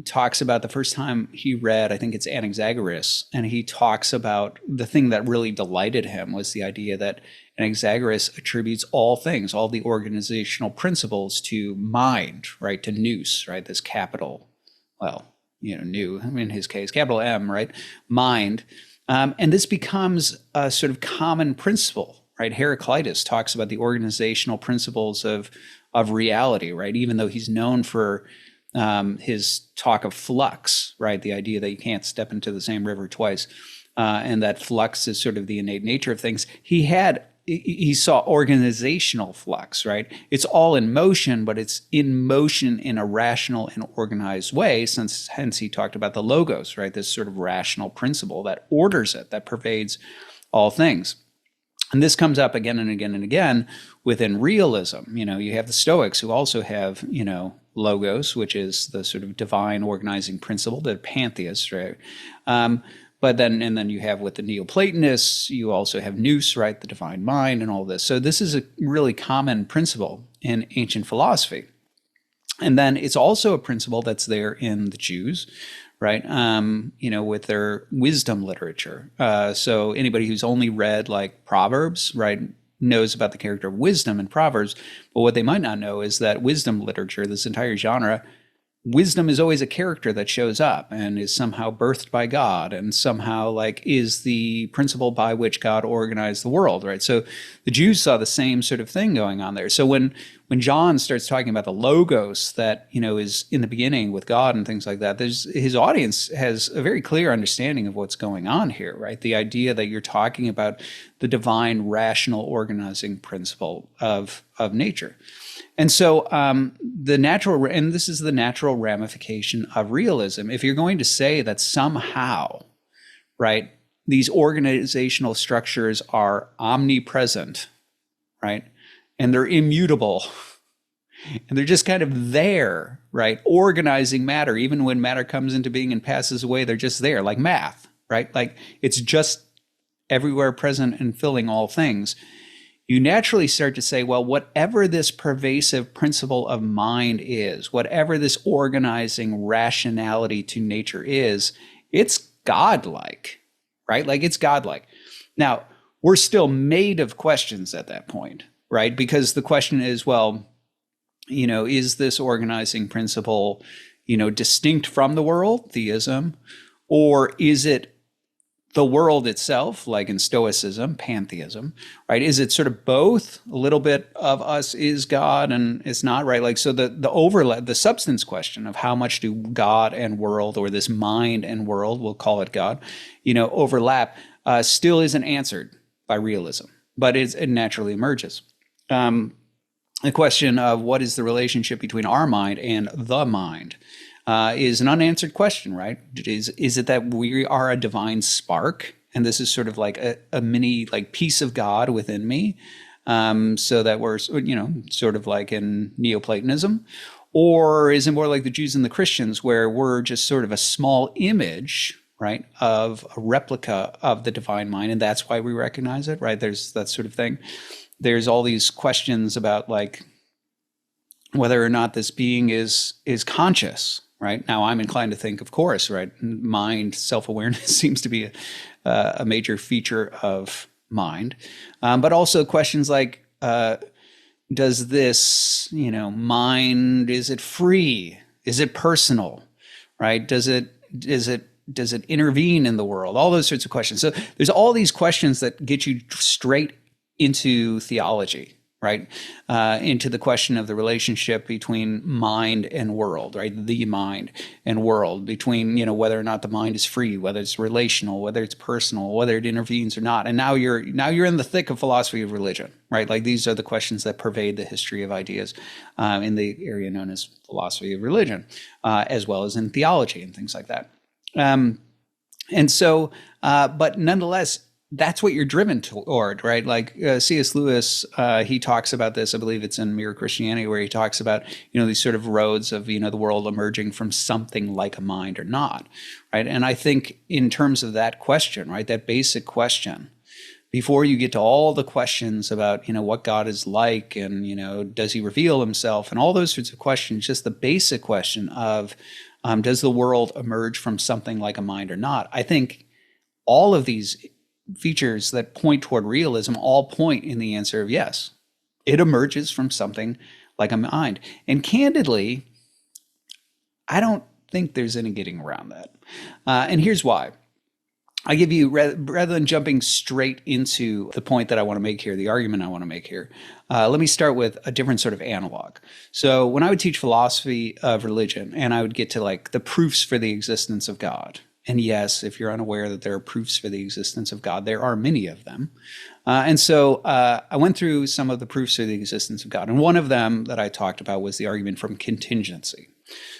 talks about the first time he read, I think it's Anaxagoras, and he talks about the thing that really delighted him was the idea that Anaxagoras attributes all things, all the organizational principles to mind, right, to nous, right, this capital, new, in his case, capital M, right, mind. And this becomes a sort of common principle, right? Heraclitus talks about the organizational principles of reality, right? Even though he's known for his talk of flux, right? The idea that you can't step into the same river twice, and that flux is sort of the innate nature of things. He had he saw organizational flux, right? It's all in motion, but it's in motion in a rational and organized way, since hence he talked about the logos, right? This sort of rational principle that orders it, that pervades all things. And this comes up again and again and again within realism. You have the Stoics who also have, logos, which is the sort of divine organizing principle, the pantheists, right? But then you have with the Neoplatonists, you also have nous, right? The divine mind and all this. So this is a really common principle in ancient philosophy. And then it's also a principle that's there in the Jews, right? With their wisdom literature. So anybody who's only read like Proverbs, right, knows about the character of wisdom in Proverbs. But what they might not know is that wisdom literature, this entire genre, wisdom is always a character that shows up and is somehow birthed by God and somehow like is the principle by which God organized the world, right? So the Jews saw the same sort of thing going on there. So when John starts talking about the logos that, is in the beginning with God and things like that, his audience has a very clear understanding of what's going on here, right? The idea that you're talking about the divine rational organizing principle of nature. And so this is the natural ramification of realism. If you're going to say that somehow, right, these organizational structures are omnipresent, right, and they're immutable, and they're just kind of there, right, organizing matter, even when matter comes into being and passes away, they're just there, like math, right? Like it's just everywhere present and filling all things. You naturally start to say, well, whatever this pervasive principle of mind is, whatever this organizing rationality to nature is, it's godlike, right? Like it's godlike. Now, we're still made of questions at that point, right? Because the question is, well, is this organizing principle, distinct from the world, theism, or is it the world itself, like in Stoicism, pantheism, right? Is it sort of both? A little bit of us is God and it's not, right? Like, so the overlap, the substance question of how much do God and world, or this mind and world, we'll call it God, overlap, still isn't answered by realism, but it naturally emerges. The question of what is the relationship between our mind and the mind is an unanswered question, right? Is it that we are a divine spark, and this is sort of like a mini like piece of God within me, so that we're sort of like in Neoplatonism, or is it more like the Jews and the Christians, where we're just sort of a small image, right, of a replica of the divine mind, and that's why we recognize it, right? There's that sort of thing. There's all these questions about like whether or not this being is conscious. Right now, I'm inclined to think, of course, right, mind, self-awareness seems to be a major feature of mind, but also questions like, does this, mind, is it free? Is it personal? Right? Does it intervene in the world? All those sorts of questions. So there's all these questions that get you straight into theology. Right, into the question of the relationship between mind and world, right? The mind and world, between whether or not the mind is free, whether it's relational, whether it's personal, whether it intervenes or not. And now you're in the thick of philosophy of religion, right? Like these are the questions that pervade the history of ideas in the area known as philosophy of religion, as well as in theology and things like that. And so, but nonetheless, that's what you're driven toward, right? Like C.S. Lewis, he talks about this. I believe it's in Mere Christianity, where he talks about these sort of roads of the world emerging from something like a mind or not, right? And I think in terms of that question, right, that basic question, before you get to all the questions about what God is like and does he reveal himself and all those sorts of questions, just the basic question of does the world emerge from something like a mind or not? I think all of these features that point toward realism all point in the answer of yes. It emerges from something like a mind. And candidly, I don't think there's any getting around that. And here's why. I give you, rather than jumping straight into the point that I want to make here, the argument I want to make here, let me start with a different sort of analog. So when I would teach philosophy of religion and I would get to like the proofs for the existence of God, And yes, if you're unaware that there are proofs for the existence of God, there are many of them. And so I went through some of the proofs for the existence of God. And one of them that I talked about was the argument from contingency.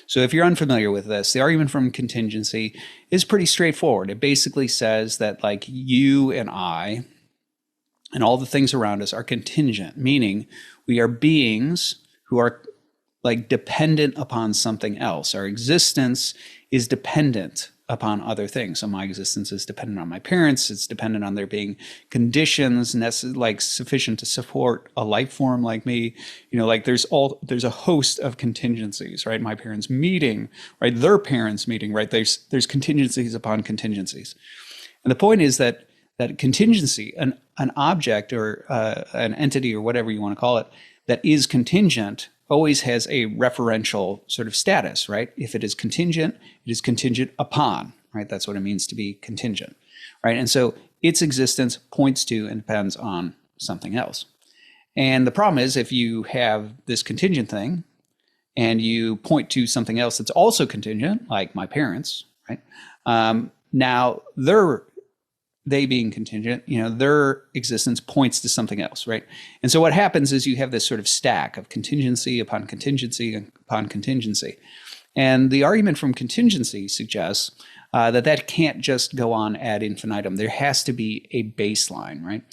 So if you're unfamiliar with this, the argument from contingency is pretty straightforward. It basically says that like you and I and all the things around us are contingent, meaning we are beings who are like dependent upon something else. Our existence is dependent upon other things. So my existence is dependent on my parents. It's dependent on there being conditions like sufficient to support a life form like me. You know, like there's a host of contingencies, right? My parents meeting, right? Their parents meeting, right? There's contingencies upon contingencies. And the point is that contingency, an object or an entity or whatever you want to call it, that is contingent always has a referential sort of status, right? If it is contingent upon, right? That's what it means to be contingent, right? And so its existence points to and depends on something else. And the problem is if you have this contingent thing and you point to something else that's also contingent, like my parents, right? Now they being contingent, you know, their existence points to something else, right? And so what happens is you have this sort of stack of contingency upon contingency upon contingency. And the argument from contingency suggests that can't just go on ad infinitum. There has to be a baseline, right?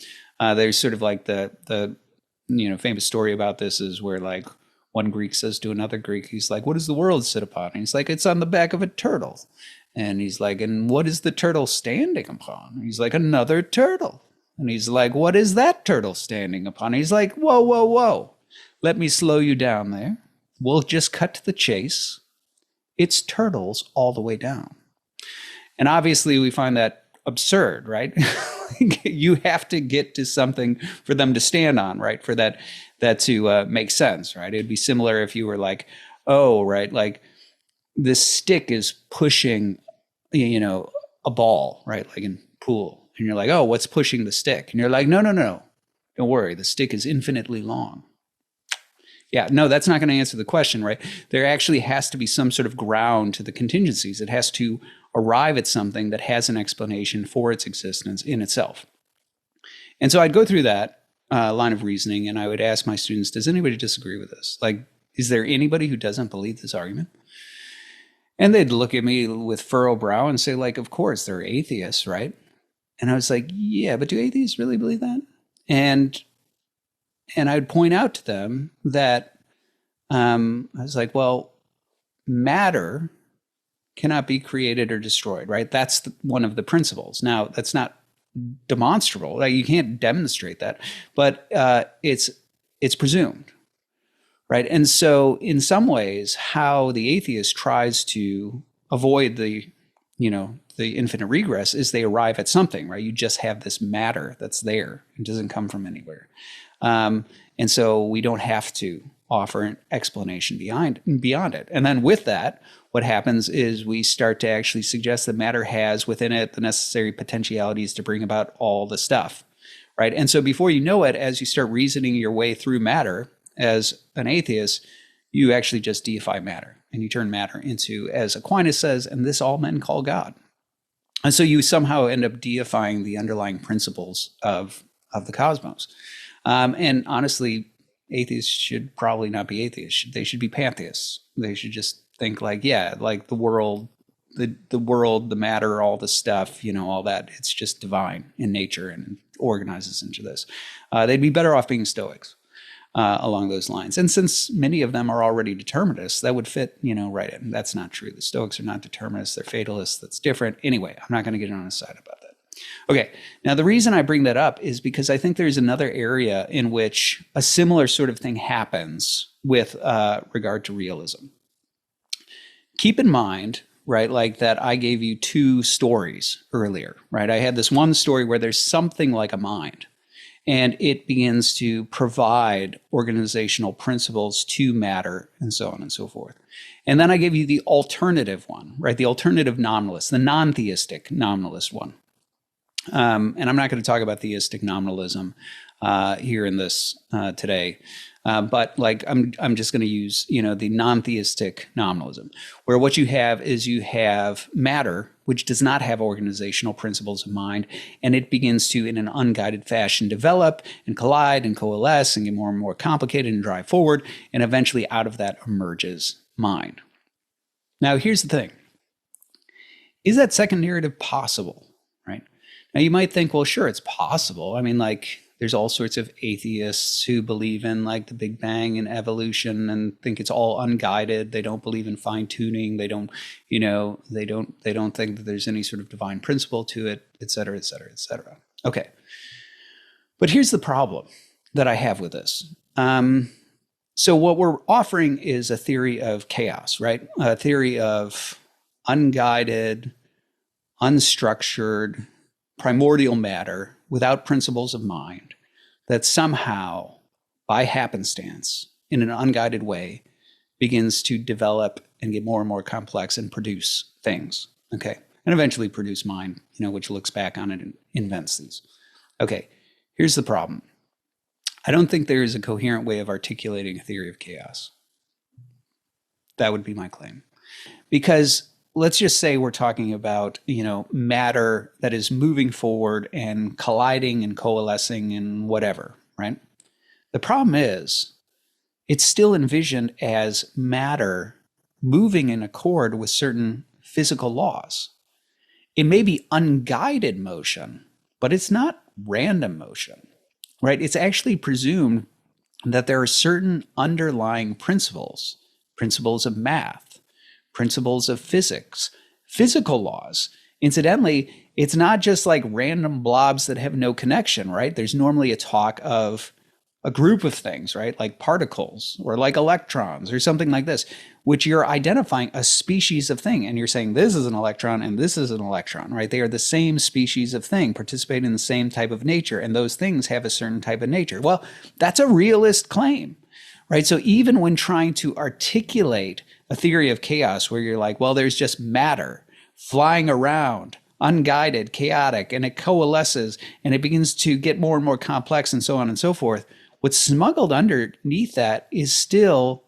There's sort of like the famous story about this is where like one Greek says to another Greek, he's like, what does the world sit upon? And he's like, it's on the back of a turtle. And he's like, and what is the turtle standing upon? He's like, another turtle. And he's like, what is that turtle standing upon? He's like, whoa, whoa, whoa. Let me slow you down there. We'll just cut to the chase. It's turtles all the way down. And obviously we find that absurd, right? You have to get to something for them to stand on, right? For that to make sense, right? It'd be similar if you were like, oh, right, like this stick is pushing, a ball, right? Like in pool. And you're like, oh, what's pushing the stick? And you're like, no. Don't worry. The stick is infinitely long. Yeah, no, that's not going to answer the question, right? There actually has to be some sort of ground to the contingencies. It has to arrive at something that has an explanation for its existence in itself. And so I'd go through that line of reasoning and I would ask my students, does anybody disagree with this? Like, is there anybody who doesn't believe this argument? And they'd look at me with furrowed brow and say, like, of course, they're atheists, right? And I was like, yeah, but do atheists really believe that? And I would point out to them that I was like, well, matter cannot be created or destroyed, right? That's one of the principles. Now, that's not demonstrable. Like, you can't demonstrate that, but it's presumed. Right. And so in some ways, how the atheist tries to avoid the infinite regress is they arrive at something, right? You just have this matter that's there. It doesn't come from anywhere. And so we don't have to offer an explanation beyond it. And then with that, what happens is we start to actually suggest that matter has within it the necessary potentialities to bring about all the stuff. Right. And so before you know it, as you start reasoning your way through matter, as an atheist, you actually just deify matter and you turn matter into, as Aquinas says, and this all men call God. And so you somehow end up deifying the underlying principles of the cosmos. And honestly, atheists should probably not be atheists. They should be pantheists. They should just think like, yeah, like the world, the matter, all the stuff, all that, it's just divine in nature and organizes into this. They'd be better off being Stoics. Along those lines. And since many of them are already determinists, that would fit, right in. That's not true. The Stoics are not determinists. They're fatalists. That's different. Anyway, I'm not going to get on a side about that. Okay. Now, the reason I bring that up is because I think there's another area in which a similar sort of thing happens with regard to realism. Keep in mind, right, like that I gave you two stories earlier, right? I had this one story where there's something like a mind. And it begins to provide organizational principles to matter and so on and so forth. And then I give you the alternative one, right? The alternative nominalist, the non-theistic nominalist one. And I'm not going to talk about theistic nominalism here in this today. But like I'm just going to use, the non-theistic nominalism, where what you have is you have matter which does not have organizational principles of mind, and it begins to, in an unguided fashion, develop and collide and coalesce and get more and more complicated and drive forward, and eventually out of that emerges mind. Now, here's the thing. Is that second narrative possible, right? Now, you might think, well, sure, it's possible. I mean, like, there's all sorts of atheists who believe in like the Big Bang and evolution and think it's all unguided. They don't believe in fine tuning. They don't, they don't think that there's any sort of divine principle to it, et cetera, et cetera, et cetera. Okay. But here's the problem that I have with this. So what we're offering is a theory of chaos, right? A theory of unguided, unstructured, primordial matter without principles of mind that somehow, by happenstance, in an unguided way, begins to develop and get more and more complex and produce things, okay? And eventually produce mind, which looks back on it and invents these. Okay, here's the problem. I don't think there is a coherent way of articulating a theory of chaos. That would be my claim. Because let's just say we're talking about, matter that is moving forward and colliding and coalescing and whatever, right? The problem is it's still envisioned as matter moving in accord with certain physical laws. It may be unguided motion, but it's not random motion, right? It's actually presumed that there are certain underlying principles of math, principles of physics, physical laws. Incidentally, it's not just like random blobs that have no connection, right? There's normally a talk of a group of things, right? Like particles or like electrons or something like this, which you're identifying a species of thing. And you're saying this is an electron and this is an electron, right? They are the same species of thing, participate in the same type of nature. And those things have a certain type of nature. Well, that's a realist claim, right? So even when trying to articulate a theory of chaos where you're like, well, there's just matter flying around, unguided, chaotic, and it coalesces and it begins to get more and more complex and so on and so forth. What's smuggled underneath that is still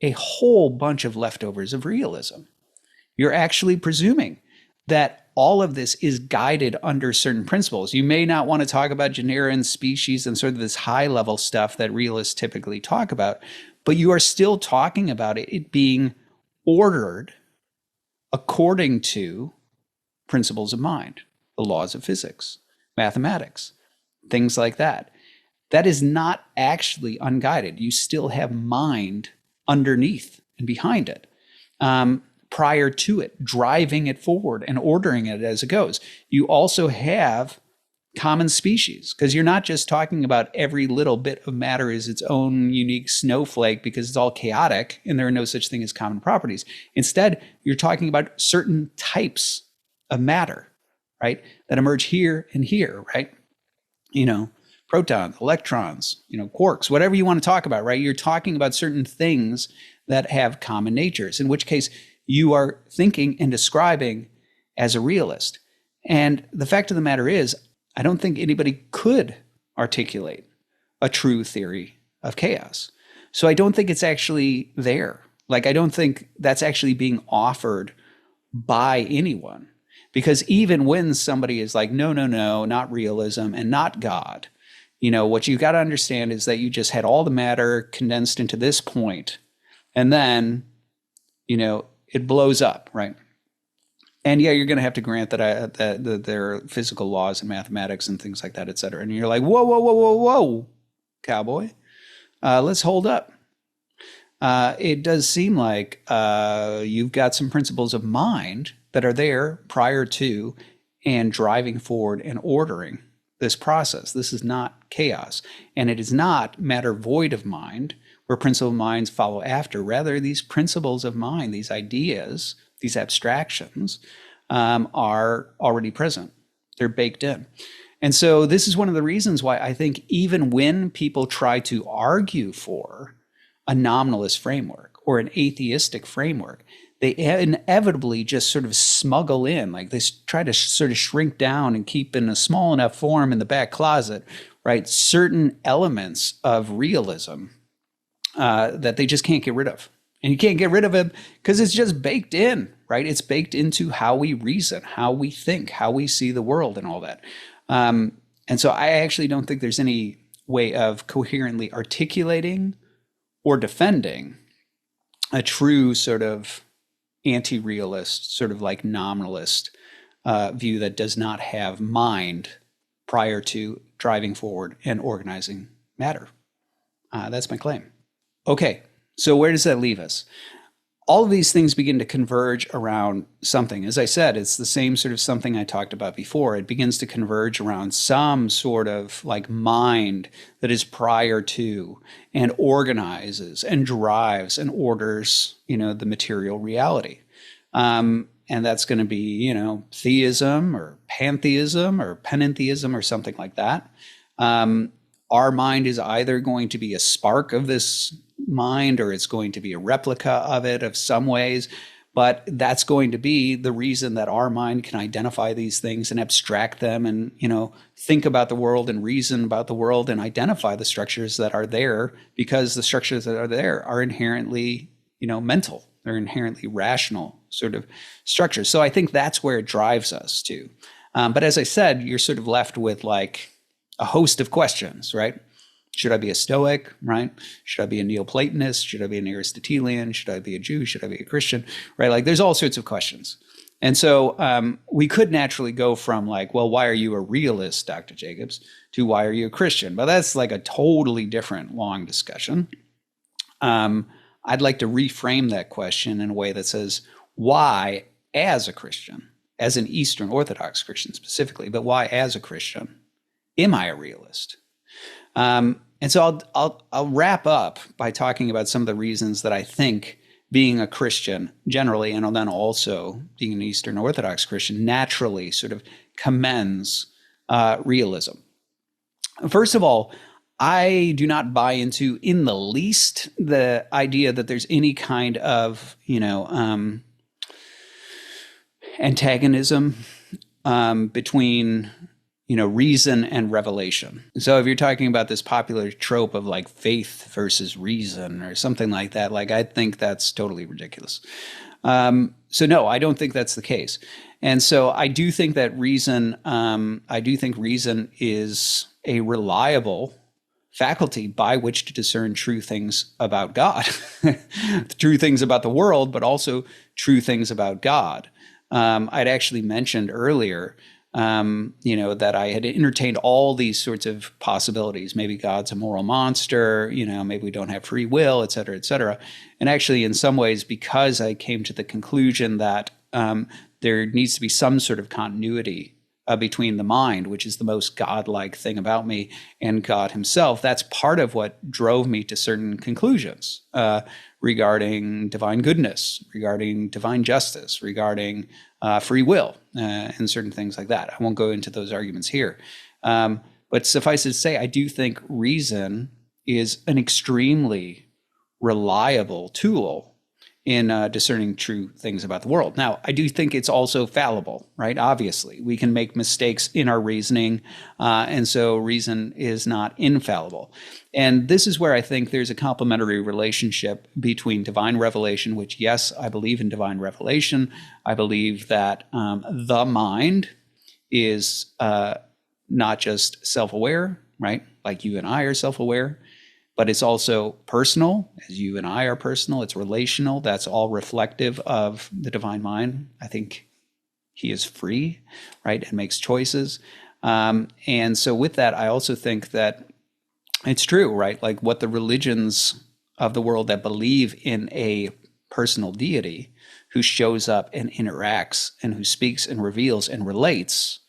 a whole bunch of leftovers of realism. You're actually presuming that all of this is guided under certain principles. You may not want to talk about genera and species and sort of this high level stuff that realists typically talk about, but you are still talking about it being ordered according to principles of mind, the laws of physics, mathematics, things like that. That is not actually unguided. You still have mind underneath and behind it, prior to it, driving it forward and ordering it as it goes. You also have common species, because you're not just talking about every little bit of matter is its own unique snowflake because it's all chaotic and there are no such thing as common properties. Instead, you're talking about certain types of matter, right, that emerge here and here, right? Protons, electrons, quarks, whatever you want to talk about, right? You're talking about certain things that have common natures, in which case you are thinking and describing as a realist. And the fact of the matter is, I don't think anybody could articulate a true theory of chaos. So I don't think it's actually there. Like, I don't think that's actually being offered by anyone. Because even when somebody is like, no, not realism and not God, what you got to understand is that you just had all the matter condensed into this point, and then, it blows up, right? And yeah, you're going to have to grant that there are physical laws and mathematics and things like that, et cetera. And you're like, whoa, cowboy, let's hold up. It does seem like you've got some principles of mind that are there prior to and driving forward and ordering this process. This is not chaos. And it is not matter void of mind, where principles of minds follow after. Rather, these principles of mind, these ideas, these abstractions, are already present. They're baked in. And so this is one of the reasons why I think even when people try to argue for a nominalist framework or an atheistic framework, they inevitably just sort of smuggle in, like they try to sort of shrink down and keep in a small enough form in the back closet, right, certain elements of realism that they just can't get rid of. And you can't get rid of him because it's just baked in, right? It's baked into how we reason, how we think, how we see the world and all that. And so I actually don't think there's any way of coherently articulating or defending a true sort of anti-realist, sort of like nominalist view that does not have mind prior to driving forward and organizing matter. That's my claim. Okay, so where does that leave us? All of these things begin to converge around something. As I said, it's the same sort of something I talked about before. It begins to converge around some sort of like mind that is prior to and organizes and drives and orders, the material reality. And that's going to be, theism or pantheism or panentheism or something like that. Our mind is either going to be a spark of this mind or it's going to be a replica of it of some ways, but that's going to be the reason that our mind can identify these things and abstract them and, think about the world and reason about the world and identify the structures that are there, because the structures that are there are inherently, mental. They're inherently rational sort of structures. So I think that's where it drives us to. But as I said, you're sort of left with like a host of questions, right? Should I be a Stoic, right? Should I be a Neoplatonist? Should I be an Aristotelian? Should I be a Jew? Should I be a Christian, right? Like there's all sorts of questions. And so we could naturally go from like, well, why are you a realist, Dr. Jacobs, to why are you a Christian? But that's like a totally different long discussion. I'd like to reframe that question in a way that says, why as a Christian, as an Eastern Orthodox Christian specifically, but why as a Christian am I a realist? And so I'll wrap up by talking about some of the reasons that I think being a Christian generally, and then also being an Eastern Orthodox Christian naturally sort of commends realism. First of all, I do not buy into in the least the idea that there's any kind of, antagonism between reason and revelation. So if you're talking about this popular trope of like faith versus reason or something like that, like I think that's totally ridiculous. So no, I don't think that's the case. And so I do think that reason is a reliable faculty by which to discern true things about God, true things about the world, but also true things about God. I'd actually mentioned earlier that I had entertained all these sorts of possibilities. Maybe God's a moral monster, maybe we don't have free will, et cetera, et cetera. And actually, in some ways, because I came to the conclusion that there needs to be some sort of continuity between the mind, which is the most godlike thing about me, and God himself, that's part of what drove me to certain conclusions regarding divine goodness, regarding divine justice, regarding free will, and certain things like that. I won't go into those arguments here. But suffice it to say, I do think reason is an extremely reliable tool in discerning true things about the world. Now, I do think it's also fallible, right? Obviously, we can make mistakes in our reasoning, and so reason is not infallible. And this is where I think there's a complementary relationship between divine revelation, which, yes, I believe in divine revelation. I believe that the mind is not just self-aware, right? Like you and I are self-aware, but it's also personal, as you and I are personal. It's relational. That's all reflective of the divine mind. I think he is free, right, and makes choices. And so with that, I also think that it's true, right? Like what the religions of the world that believe in a personal deity who shows up and interacts and who speaks and reveals and relates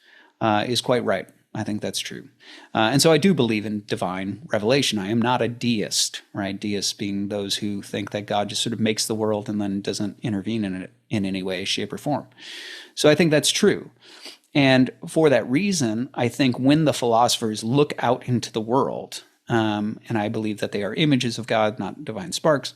is quite right. I think that's true. And so I do believe in divine revelation. I am not a deist, right? Deists being those who think that God just sort of makes the world and then doesn't intervene in it in any way, shape, or form. So I think that's true. And for that reason, I think when the philosophers look out into the world, and I believe that they are images of God, not divine sparks,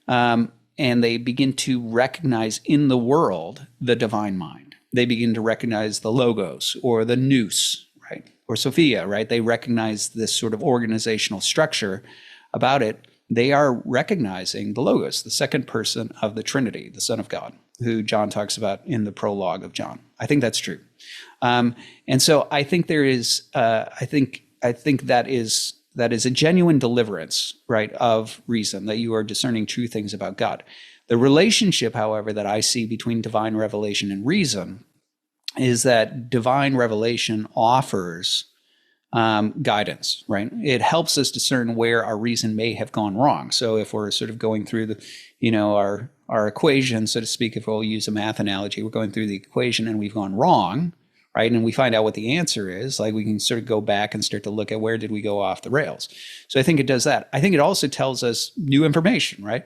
and they begin to recognize in the world the divine mind. They begin to recognize the logos or the nous, right? Or Sophia, right? They recognize this sort of organizational structure about it. they are recognizing the Logos, the second person of the Trinity, the Son of God, who John talks about in the prologue of John. I think that's true. And so I think there is, I think that is a genuine deliverance, right, of reason, that you are discerning true things about God. The relationship, however, that I see between divine revelation and reason is that divine revelation offers guidance, right? It helps us discern where our reason may have gone wrong. So if we're sort of going through the, our equation, so to speak, if we'll use a math analogy, we're going through the equation and we've gone wrong, right? And we find out what the answer is, like we can sort of go back and start to look at where did we go off the rails. So I think it does that. I think it also tells us new information, right?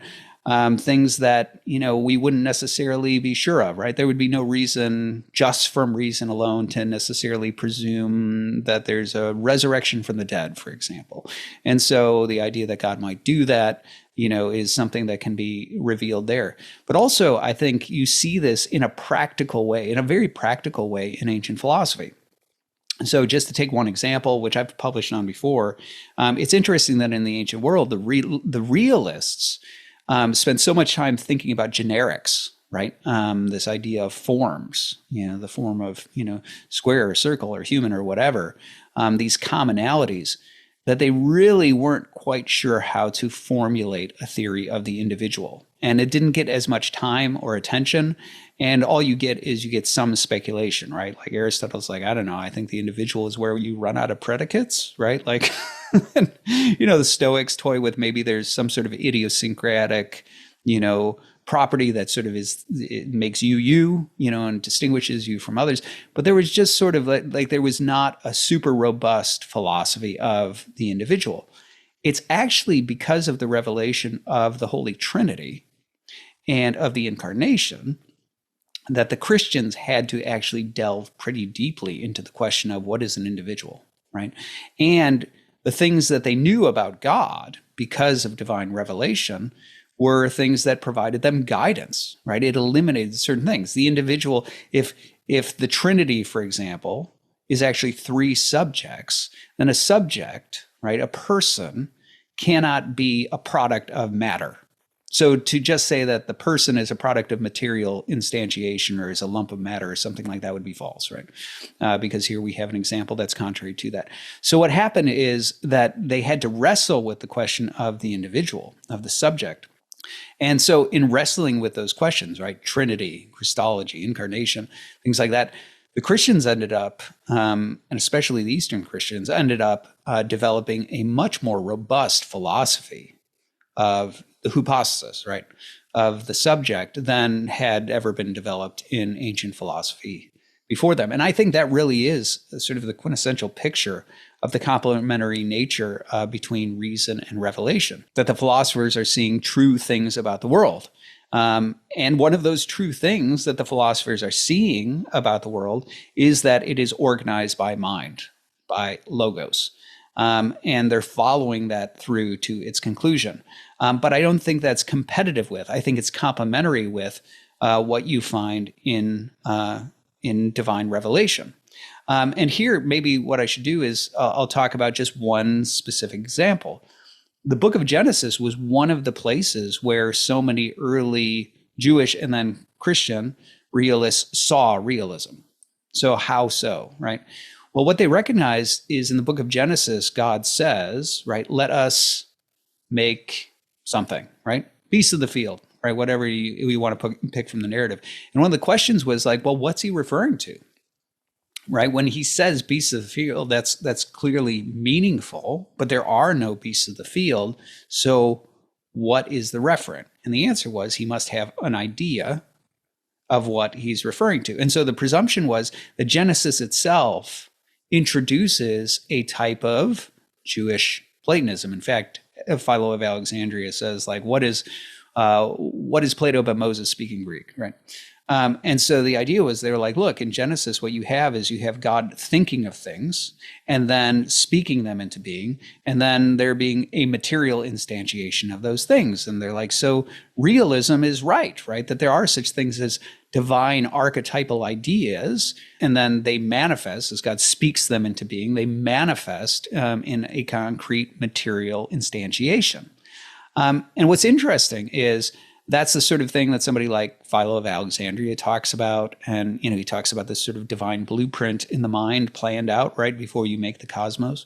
Things that, we wouldn't necessarily be sure of, right? There would be no reason just from reason alone to necessarily presume that there's a resurrection from the dead, for example. And so the idea that God might do that, is something that can be revealed there. But also, I think you see this in a practical way, in a very practical way in ancient philosophy. So just to take one example, which I've published on before, it's interesting that in the ancient world, the realists spent so much time thinking about generics, right? This idea of forms, the form of, square or circle or human or whatever, these commonalities, that they really weren't quite sure how to formulate a theory of the individual. And it didn't get as much time or attention. And all you get is some speculation, right? Like Aristotle's like, I don't know, I think the individual is where you run out of predicates, right? Like, the Stoics toy with maybe there's some sort of idiosyncratic, property that sort of it makes you, and distinguishes you from others. But there was just sort of like there was not a super robust philosophy of the individual. It's actually because of the revelation of the Holy Trinity and of the Incarnation that the Christians had to actually delve pretty deeply into the question of what is an individual, right? And the things that they knew about God because of divine revelation were things that provided them guidance, right? It eliminated certain things. The individual, if the Trinity, for example, is actually three subjects, then a subject, right, a person, cannot be a product of matter. So to just say that the person is a product of material instantiation or is a lump of matter or something like that would be false, right? Because here we have an example that's contrary to that. So what happened is that they had to wrestle with the question of the individual, of the subject. And so in wrestling with those questions, right, Trinity, Christology, incarnation, things like that, the Christians ended up, and especially the Eastern Christians, ended up developing a much more robust philosophy of the hypostasis, right, of the subject than had ever been developed in ancient philosophy before them. And I think that really is sort of the quintessential picture of the complementary nature between reason and revelation, that the philosophers are seeing true things about the world. And one of those true things that the philosophers are seeing about the world is that it is organized by mind, by logos. And they're following that through to its conclusion. But I don't think that's competitive with. I think it's complementary with what you find in divine revelation. And here, maybe what I should do is I'll talk about just one specific example. The book of Genesis was one of the places where so many early Jewish and then Christian realists saw realism. So how so, right? Well, what they recognized is in the book of Genesis, God says, right, let us make something, right? Beasts of the field, right? Whatever you want to pick from the narrative. And one of the questions was like, well, what's he referring to? Right? When he says beasts of the field, that's clearly meaningful, but there are no beasts of the field. So what is the referent? And the answer was he must have an idea of what he's referring to. And so the presumption was that Genesis itself introduces a type of Jewish Platonism. In fact, Philo of Alexandria says, like, what is Plato but Moses speaking Greek, right? And so the idea was they were like, look, in Genesis, what you have is you have God thinking of things and then speaking them into being, and then there being a material instantiation of those things. And they're like, so realism is right? That there are such things as divine archetypal ideas, and then they manifest, as God speaks them into being, they manifest in a concrete material instantiation. And what's interesting is that's the sort of thing that somebody like Philo of Alexandria talks about. And, he talks about this sort of divine blueprint in the mind planned out right before you make the cosmos.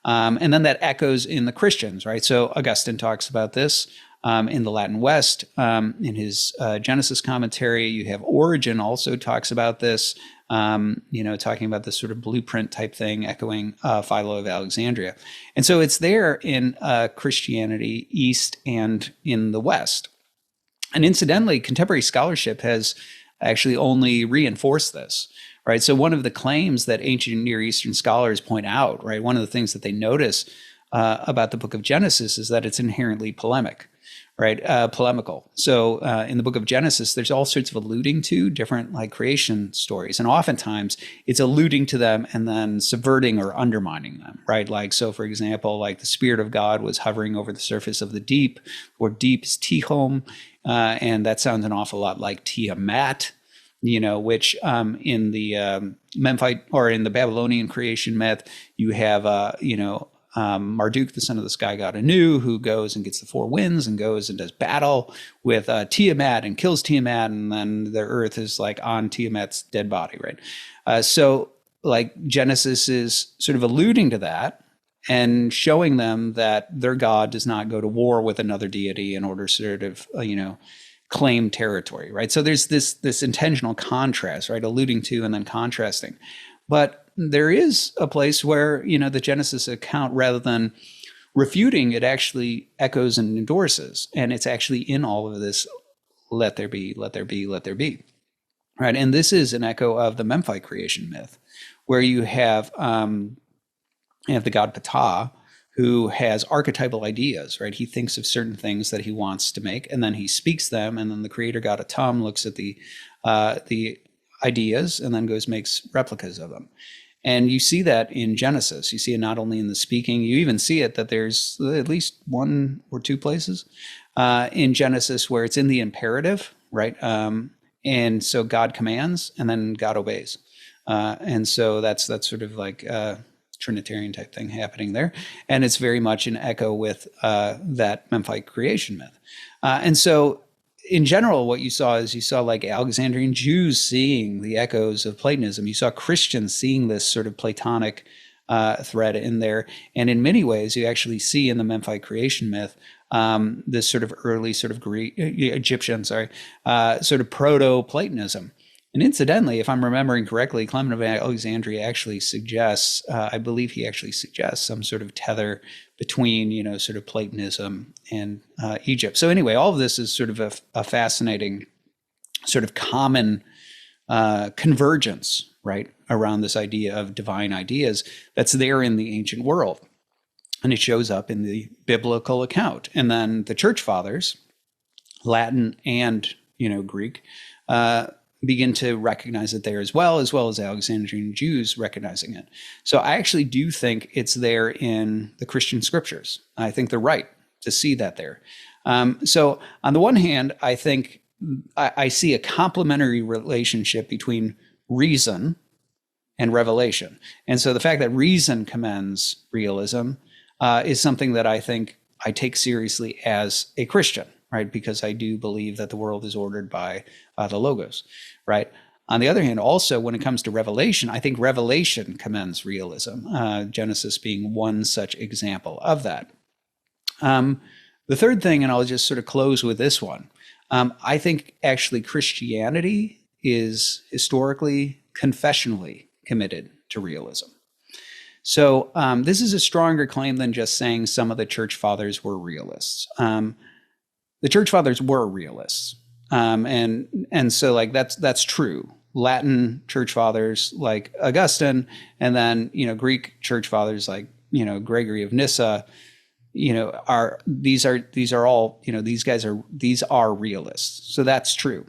And then that echoes in the Christians, right? So Augustine talks about this in the Latin West. In his Genesis commentary, you have Origen also talks about this, talking about this sort of blueprint type thing, echoing Philo of Alexandria. And so it's there in Christianity, East and in the West. And incidentally, contemporary scholarship has actually only reinforced this, right? So one of the claims that ancient Near Eastern scholars point out, right, one of the things that they notice about the book of Genesis is that it's inherently polemic, right? Polemical. So in the book of Genesis, there's all sorts of alluding to different like creation stories. And oftentimes it's alluding to them and then subverting or undermining them, right? Like, so for example, like the Spirit of God was hovering over the surface of the deep, or deep is Tihom. And that sounds an awful lot like Tiamat, which in the Memphite or in the Babylonian creation myth, you have, Marduk, the son of the sky god Anu, who goes and gets the four winds and goes and does battle with Tiamat and kills Tiamat. And then the earth is like on Tiamat's dead body, right? So like Genesis is sort of alluding to that and showing them that their God does not go to war with another deity in order to sort of, claim territory, right? So there's this intentional contrast, right? Alluding to and then contrasting. But there is a place where, the Genesis account, rather than refuting, it actually echoes and endorses. And it's actually in all of this, let there be, let there be, let there be, right? And this is an echo of the Memphite creation myth, where you have the god Ptah, who has archetypal ideas, right? He thinks of certain things that he wants to make, and then he speaks them, and then the creator god Atum looks at the ideas and then makes replicas of them. And you see that in Genesis. You see it not only in the speaking, you even see it that there's at least one or two places in Genesis where it's in the imperative, right? And so God commands and then God obeys. And so that's sort of like Trinitarian type thing happening there. And it's very much an echo with that Memphite creation myth. And so in general, what you saw like Alexandrian Jews seeing the echoes of Platonism. You saw Christians seeing this sort of Platonic thread in there. And in many ways, you actually see in the Memphite creation myth this sort of early sort of Egyptian, sort of proto-Platonism. And incidentally, if I'm remembering correctly, Clement of Alexandria actually suggests, I believe he actually suggests some sort of tether between, sort of Platonism and Egypt. So anyway, all of this is sort of a fascinating sort of common convergence, right, around this idea of divine ideas that's there in the ancient world. And it shows up in the biblical account. And then the church fathers, Latin and, Greek, begin to recognize it there as well as Alexandrian Jews recognizing it. So I actually do think it's there in the Christian scriptures. I think they're right to see that there. So on the one hand, I think I see a complementary relationship between reason and revelation. And so the fact that reason commends realism is something that I think I take seriously as a Christian, right? Because I do believe that the world is ordered by the Logos, right? On the other hand, also when it comes to revelation, I think revelation commends realism, Genesis being one such example of that. The third thing, and I'll just sort of close with this one, I think actually Christianity is historically, confessionally committed to realism. So this is a stronger claim than just saying some of the church fathers were realists. The church fathers were realists. And so like that's true. Latin church fathers like Augustine, and then, Greek church fathers like, Gregory of Nyssa, these are all, these are realists. So that's true.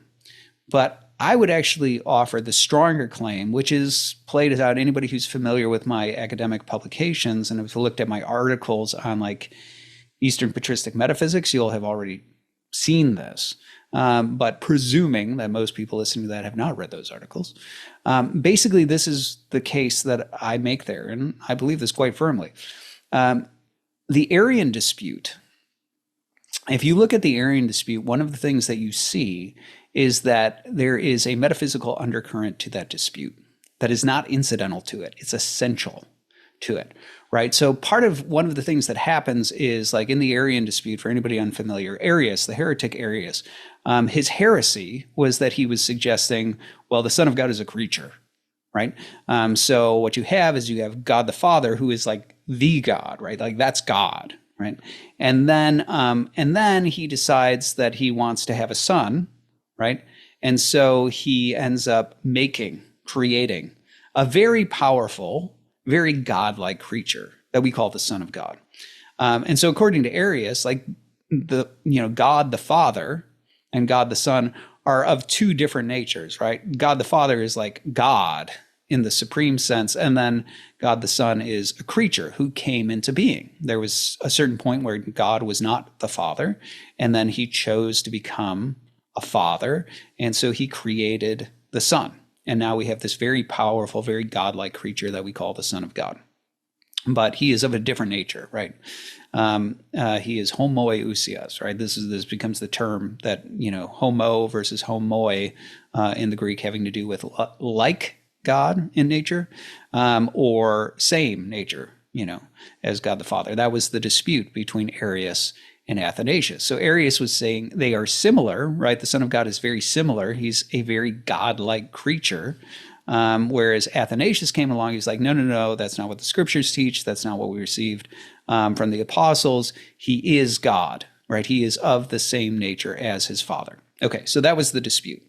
But I would actually offer the stronger claim, which is played out. Anybody who's familiar with my academic publications and have looked at my articles on like Eastern patristic metaphysics, you'll have already seen this. But presuming that most people listening to that have not read those articles, basically this is the case that I make there, and I believe this quite firmly. The Aryan dispute if you look at the Aryan dispute, one of the things that you see is that there is a metaphysical undercurrent to that dispute that is not incidental to it. It's essential to it, right? So one of the things that happens is, like in the Aryan dispute, for anybody unfamiliar, Arius, the heretic Arius, his heresy was that he was suggesting, well, the Son of God is a creature, right? So what you have is you have God the Father, who is like the God, right? Like that's God, right? And then he decides that he wants to have a son, right? And so he ends up creating a very powerful, very godlike creature that we call the Son of God. And so according to Arius, like God the Father and God the Son are of two different natures, right? God the Father is like God in the supreme sense, and then God the Son is a creature who came into being. There was a certain point where God was not the Father, and then he chose to become a father, and so he created the Son. And now we have this very powerful, very godlike creature that we call the Son of God. But he is of a different nature, right? He is homoiousias, right? This becomes the term that, homo versus homoi in the Greek, having to do with like God in nature, or same nature, as God the Father. That was the dispute between Arius and Athanasius. So Arius was saying they are similar, right? The Son of God is very similar. He's a very godlike creature. Whereas Athanasius came along, he's like, no, that's not what the scriptures teach. That's not what we received from the apostles. He is God, right? He is of the same nature as his Father. Okay, so that was the dispute.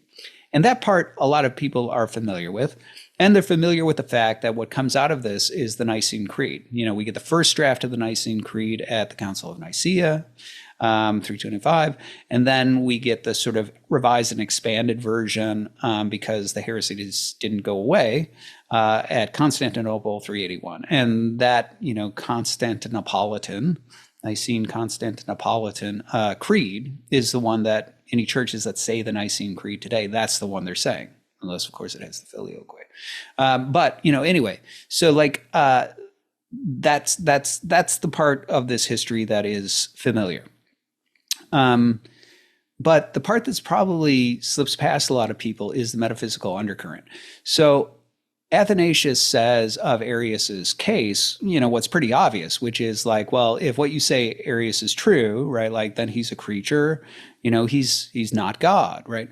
And that part, a lot of people are familiar with. And they're familiar with the fact that what comes out of this is the Nicene Creed. We get the first draft of the Nicene Creed at the Council of Nicaea, 325. And then we get the sort of revised and expanded version because the heresy didn't go away at Constantinople 381. And that, Nicene Constantinopolitan Creed is the one that any churches that say the Nicene Creed today, that's the one they're saying. Unless, of course, it has the filioque. But anyway, so like that's the part of this history that is familiar. But the part that's probably slips past a lot of people is the metaphysical undercurrent. So Athanasius says of Arius's case, what's pretty obvious, which is like, well, if what you say Arius is true, right, like then he's a creature, he's not God, right?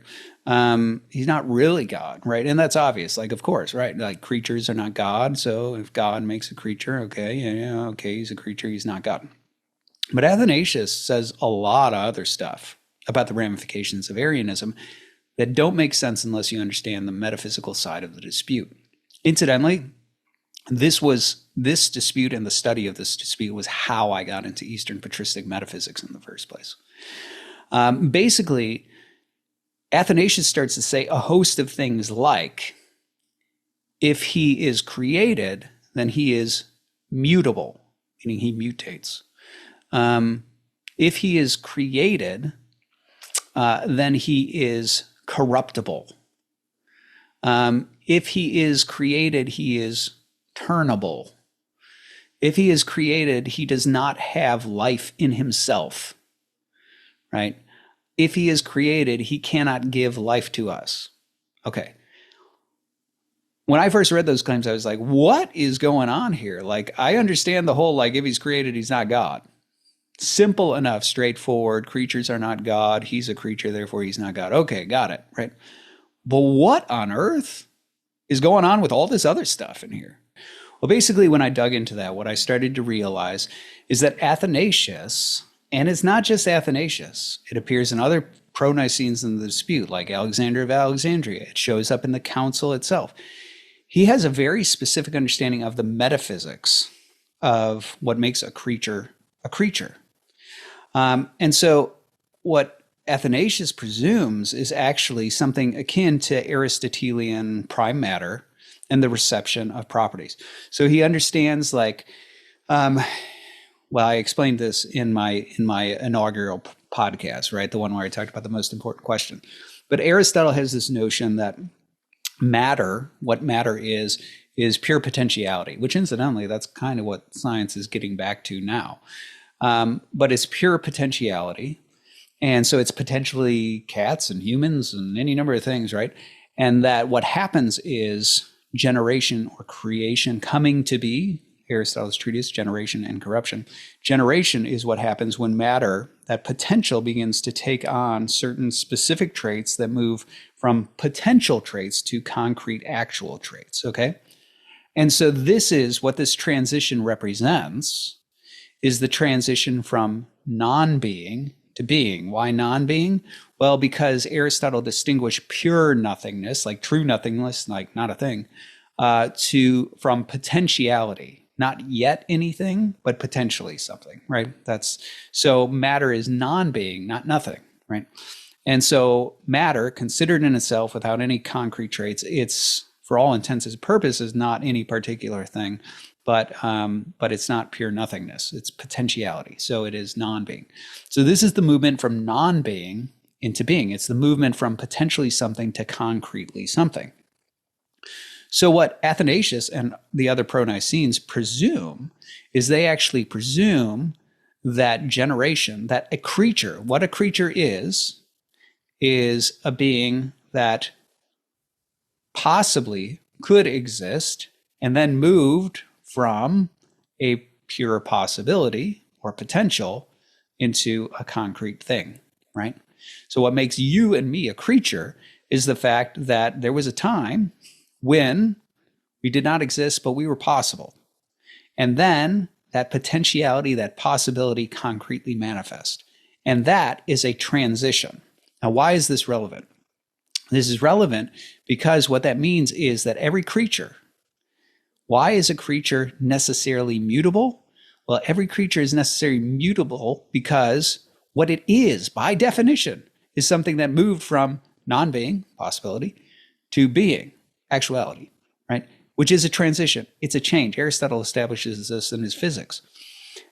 He's not really God, right? And that's obvious, like, of course, right? Like creatures are not God. So if God makes a creature, okay, he's a creature, he's not God. But Athanasius says a lot of other stuff about the ramifications of Arianism that don't make sense unless you understand the metaphysical side of the dispute. Incidentally, this dispute and the study of this dispute was how I got into Eastern patristic metaphysics in the first place. Basically, Athanasius starts to say a host of things like, if he is created, then he is mutable, meaning he mutates. If he is created, then he is corruptible. If he is created, he is turnable. If he is created, he does not have life in himself, right? If he is created, he cannot give life to us. Okay. When I first read those claims, I was like, what is going on here? Like, I understand the whole, like, if he's created, he's not God. Simple enough, straightforward. Creatures are not God. He's a creature, therefore he's not God. Okay, got it, right? But what on earth is going on with all this other stuff in here? Well, basically, when I dug into that, what I started to realize is that Athanasius, and it's not just Athanasius, it appears in other pro-Nicenes in the dispute, like Alexander of Alexandria. It shows up in the council itself. He has a very specific understanding of the metaphysics of what makes a creature a creature. And so what Athanasius presumes is actually something akin to Aristotelian prime matter and the reception of properties. So he understands, like, well, I explained this in my inaugural podcast, right? The one where I talked about the most important question. But Aristotle has this notion that matter, what matter is pure potentiality, which incidentally, that's kind of what science is getting back to now. But it's pure potentiality. And so it's potentially cats and humans and any number of things, right? And that what happens is generation or creation coming to be, Aristotle's treatise, Generation and Corruption. Generation is what happens when matter, that potential, begins to take on certain specific traits that move from potential traits to concrete actual traits, okay? And so this is what this transition represents, is the transition from non-being to being. Why non-being? Well, because Aristotle distinguished pure nothingness, like true nothingness, like not a thing, from potentiality. Not yet anything, but potentially something, right? So matter is non-being, not nothing, right? And so matter, considered in itself without any concrete traits, it's, for all intents and purposes, not any particular thing, but it's not pure nothingness. It's potentiality. So it is non-being. So this is the movement from non-being into being. It's the movement from potentially something to concretely something. So what Athanasius and the other pro-Nicenes presume is they actually presume that generation, that a creature, what a creature is a being that possibly could exist and then moved from a pure possibility or potential into a concrete thing, right? So what makes you and me a creature is the fact that there was a time when we did not exist, but we were possible. And then that potentiality, that possibility concretely manifest. And that is a transition. Now, why is this relevant? This is relevant because what that means is that every creature, why is a creature necessarily mutable? Well, every creature is necessarily mutable because what it is, by definition, is something that moved from non-being, possibility, to being, actuality, right? Which is a transition. It's a change. Aristotle establishes this in his physics.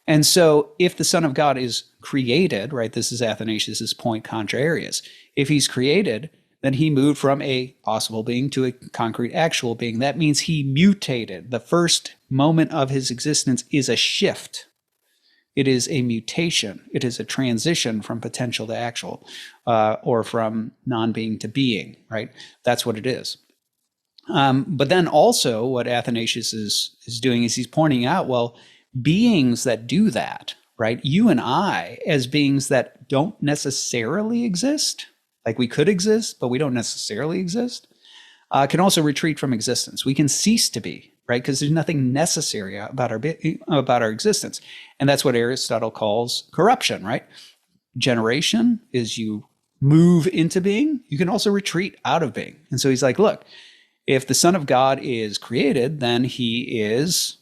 And so if the Son of God is created, right, this is Athanasius's point contra Arius. If he's created, then he moved from a possible being to a concrete actual being. That means he mutated. The first moment of his existence is a shift. It is a mutation. It is a transition from potential to actual, or from non-being to being, right? That's what it is. But then also what Athanasius is doing is he's pointing out, well, beings that do that, right? You and I, as beings that don't necessarily exist, like we could exist, but we don't necessarily exist, can also retreat from existence. We can cease to be, right? Because there's nothing necessary about our existence. And that's what Aristotle calls corruption, right? Generation is you move into being. You can also retreat out of being. And so he's like, look, if the Son of God is created, then he is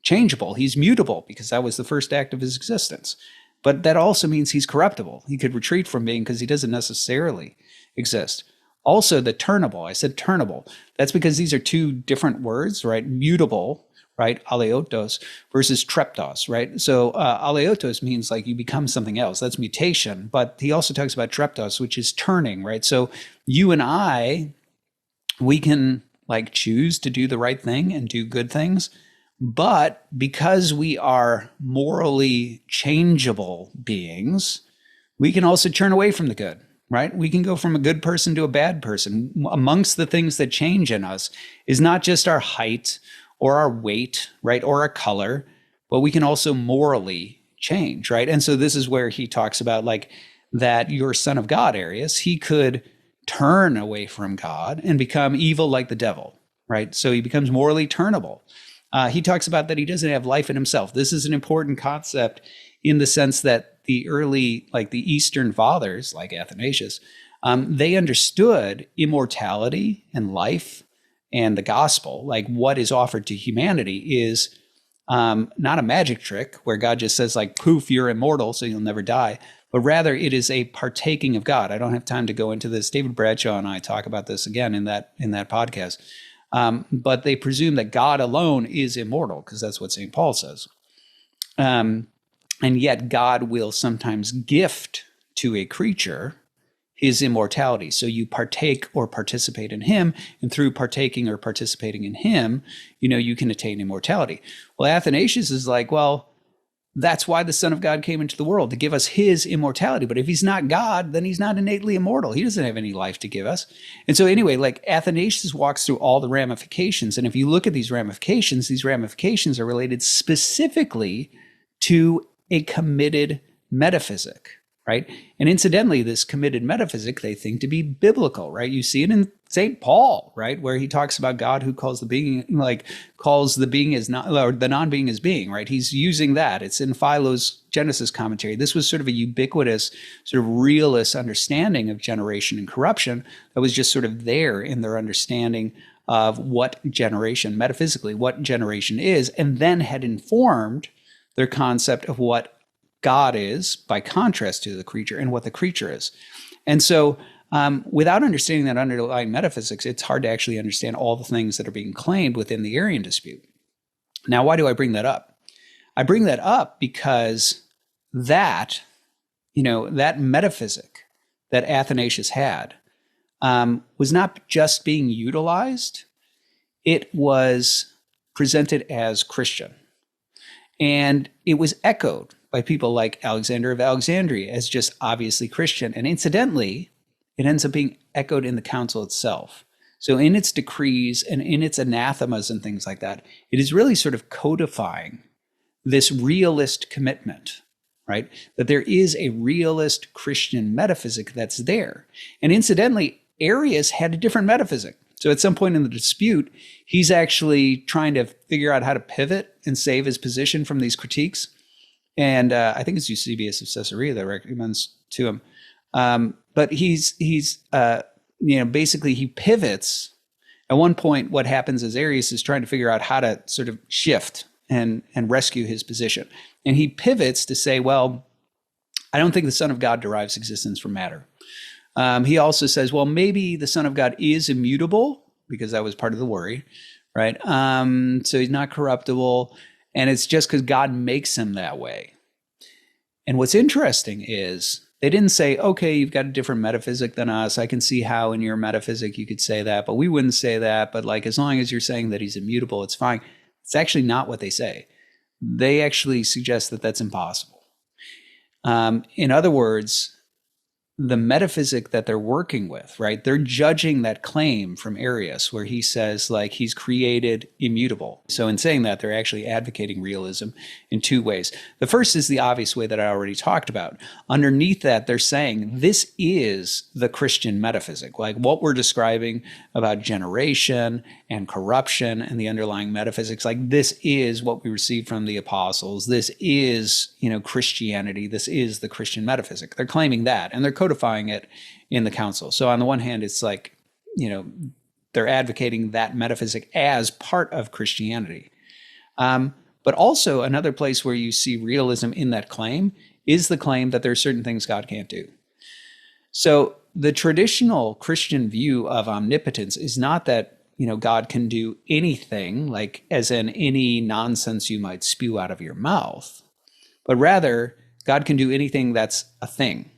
changeable. He's mutable because that was the first act of his existence. But that also means he's corruptible. He could retreat from being because he doesn't necessarily exist. Also, the turnable. I said turnable. That's because these are two different words, right? Mutable, right? Aleotos versus treptos, right? So aleotos means like you become something else. That's mutation. But he also talks about treptos, which is turning, right? So you and I, we can like choose to do the right thing and do good things. But because we are morally changeable beings, we can also turn away from the good, right? We can go from a good person to a bad person. Amongst the things that change in us is not just our height or our weight, right? Or our color, but we can also morally change, right? And so this is where he talks about like that your Son of God, Arius, he could turn away from God and become evil like the devil, right? So he becomes morally turnable. He talks about that he doesn't have life in himself. This is an important concept in the sense that the early, like the Eastern fathers, like Athanasius, they understood immortality and life and the gospel, like what is offered to humanity is not a magic trick where God just says like, poof, you're immortal, so you'll never die. But rather it is a partaking of God. I don't have time to go into this. David Bradshaw and I talk about this again in that podcast. But they presume that God alone is immortal because that's what St. Paul says. And yet God will sometimes gift to a creature his immortality. So you partake or participate in him, and through partaking or participating in him, you know, you can attain immortality. Well, Athanasius is like, well, That's why the Son of God came into the world, to give us his immortality. But if he's not God, then he's not innately immortal. He doesn't have any life to give us. And so anyway, like Athanasius walks through all the ramifications. And if you look at these ramifications are related specifically to a committed metaphysic, right? And incidentally, this committed metaphysic they think to be biblical, right? You see it in St. Paul, right? Where he talks about God who calls the being as not, or the non-being as being, right? He's using that. It's in Philo's Genesis commentary. This was sort of a ubiquitous, sort of realist understanding of generation and corruption that was just sort of there in their understanding of what generation, metaphysically, what generation is, and then had informed their concept of what God is by contrast to the creature and what the creature is. And so without understanding that underlying metaphysics, it's hard to actually understand all the things that are being claimed within the Aryan dispute. Now, why do I bring that up? I bring that up because that metaphysic that Athanasius had was not just being utilized, it was presented as Christian. And it was echoed by people like Alexander of Alexandria as just obviously Christian. And incidentally, it ends up being echoed in the council itself. So in its decrees and in its anathemas and things like that, it is really sort of codifying this realist commitment, right? That there is a realist Christian metaphysic that's there. And incidentally, Arius had a different metaphysic. So at some point in the dispute, he's actually trying to figure out how to pivot and save his position from these critiques. And I think it's Eusebius of Caesarea that recommends to him. But he's basically he pivots. At one point, what happens is Arius is trying to figure out how to sort of shift and rescue his position. And he pivots to say, well, I don't think the Son of God derives existence from matter. He also says, well, maybe the Son of God is immutable, because that was part of the worry, right? So he's not corruptible, and it's just because God makes him that way. And what's interesting is they didn't say, okay, you've got a different metaphysic than us. I can see how in your metaphysic you could say that, but we wouldn't say that. But like, as long as you're saying that he's immutable, it's fine. It's actually not what they say. They actually suggest that that's impossible. In other words, the metaphysic that they're working with, right? They're judging that claim from Arius where he says like he's created immutable. So in saying that, they're actually advocating realism in two ways. The first is the obvious way that I already talked about. Underneath that, they're saying this is the Christian metaphysic, like what we're describing about generation and corruption and the underlying metaphysics. Like this is what we received from the apostles. This is, Christianity. This is the Christian metaphysic. They're claiming that, and they're codifying it in the council. So on the one hand, it's like, they're advocating that metaphysic as part of Christianity. But also another place where you see realism in that claim is the claim that there are certain things God can't do. So the traditional Christian view of omnipotence is not that, God can do anything, like as in any nonsense you might spew out of your mouth, but rather God can do anything that's a thing.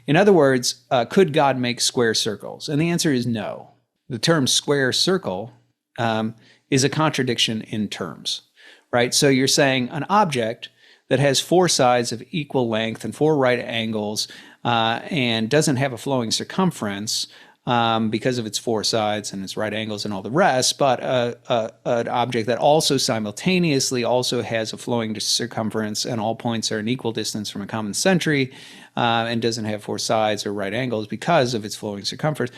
In other words, could God make square circles? And the answer is no. The term square circle is a contradiction in terms, right? So you're saying an object that has four sides of equal length and four right angles and doesn't have a flowing circumference because of its four sides and its right angles and all the rest, but an object that also simultaneously also has a flowing circumference and all points are an equal distance from a common century and doesn't have four sides or right angles because of its flowing circumference.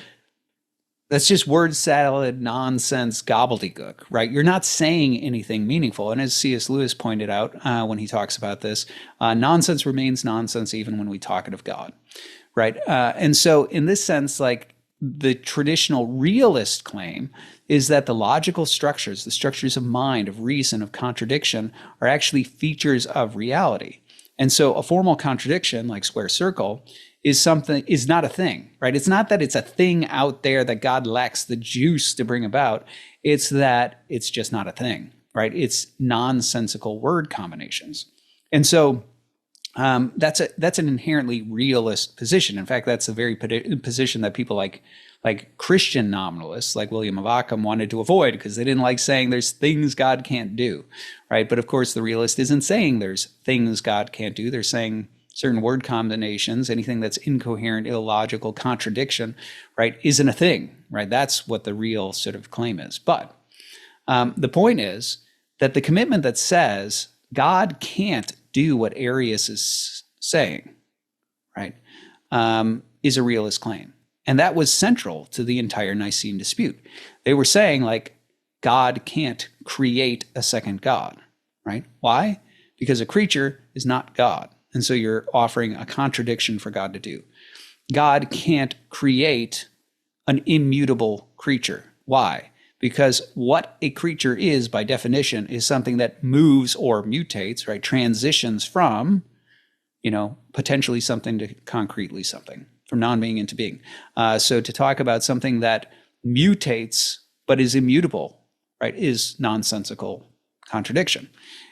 That's just word salad, nonsense, gobbledygook, right? You're not saying anything meaningful. And as C.S. Lewis pointed out when he talks about this, nonsense remains nonsense even when we talk it of God, right? And so in this sense, like, the traditional realist claim is that the logical structures, the structures of mind, of reason, of contradiction, are actually features of reality. And so a formal contradiction, like square circle, is not a thing, right? It's not that it's a thing out there that God lacks the juice to bring about. It's that it's just not a thing, right? It's nonsensical word combinations. And so That's an inherently realist position. In fact, that's the very position that people like Christian nominalists, like William of Ockham, wanted to avoid because they didn't like saying there's things God can't do, right? But of course, the realist isn't saying there's things God can't do. They're saying certain word combinations, anything that's incoherent, illogical, contradiction, right, isn't a thing, right? That's what the real sort of claim is. But the point is that the commitment that says God can't do what Arius is saying, right, is a realist claim. And that was central to the entire Nicene dispute. They were saying, like, God can't create a second God, right? Why? Because a creature is not God. And so you're offering a contradiction for God to do. God can't create an immutable creature. Why? Because what a creature is, by definition, is something that moves or mutates, right? Transitions from, potentially something to concretely something, from non-being into being. So to talk about something that mutates but is immutable, right, is nonsensical contradiction.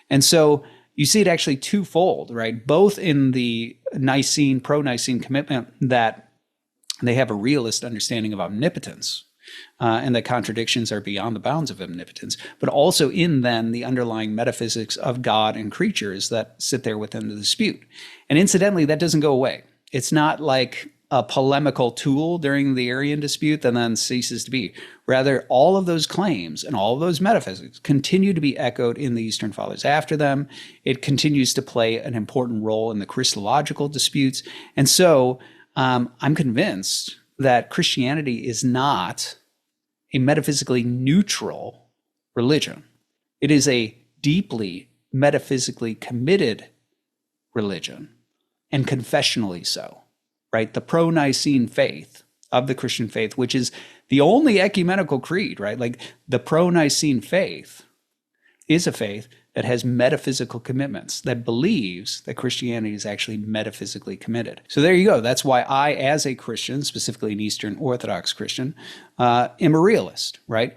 And so you see it actually twofold, right? Both in the pro-Nicene commitment that they have a realist understanding of omnipotence, and that contradictions are beyond the bounds of omnipotence, but also in then the underlying metaphysics of God and creatures that sit there within the dispute. And incidentally, that doesn't go away. It's not like a polemical tool during the Aryan dispute that then ceases to be. Rather, all of those claims and all of those metaphysics continue to be echoed in the Eastern Fathers after them. It continues to play an important role in the Christological disputes. And so I'm convinced that Christianity is not a metaphysically neutral religion. It is a deeply metaphysically committed religion, and confessionally so, right? The pro-Nicene faith of the Christian faith, which is the only ecumenical creed, right? Like the pro-Nicene faith is a faith that has metaphysical commitments, that believes that Christianity is actually metaphysically committed. So there you go. That's why I, as a Christian, specifically an Eastern Orthodox Christian, am a realist, right?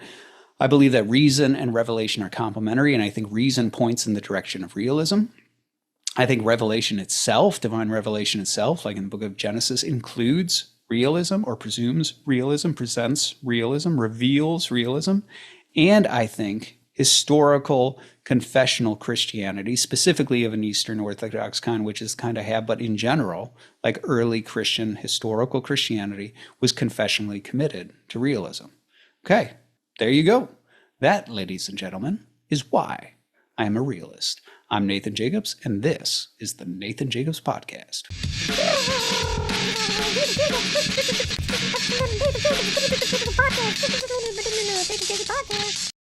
I believe that reason and revelation are complementary, and I think reason points in the direction of realism. I think revelation itself, divine revelation itself, like in the book of Genesis, includes realism or presumes realism, presents realism, reveals realism. And I think historical confessional Christianity, specifically of an Eastern Orthodox kind, which is kind of have, but in general, like early Christian historical Christianity, was confessionally committed to realism. Okay, there you go. That, ladies and gentlemen, is why I am a realist. I'm Nathan Jacobs, and this is the Nathan Jacobs Podcast.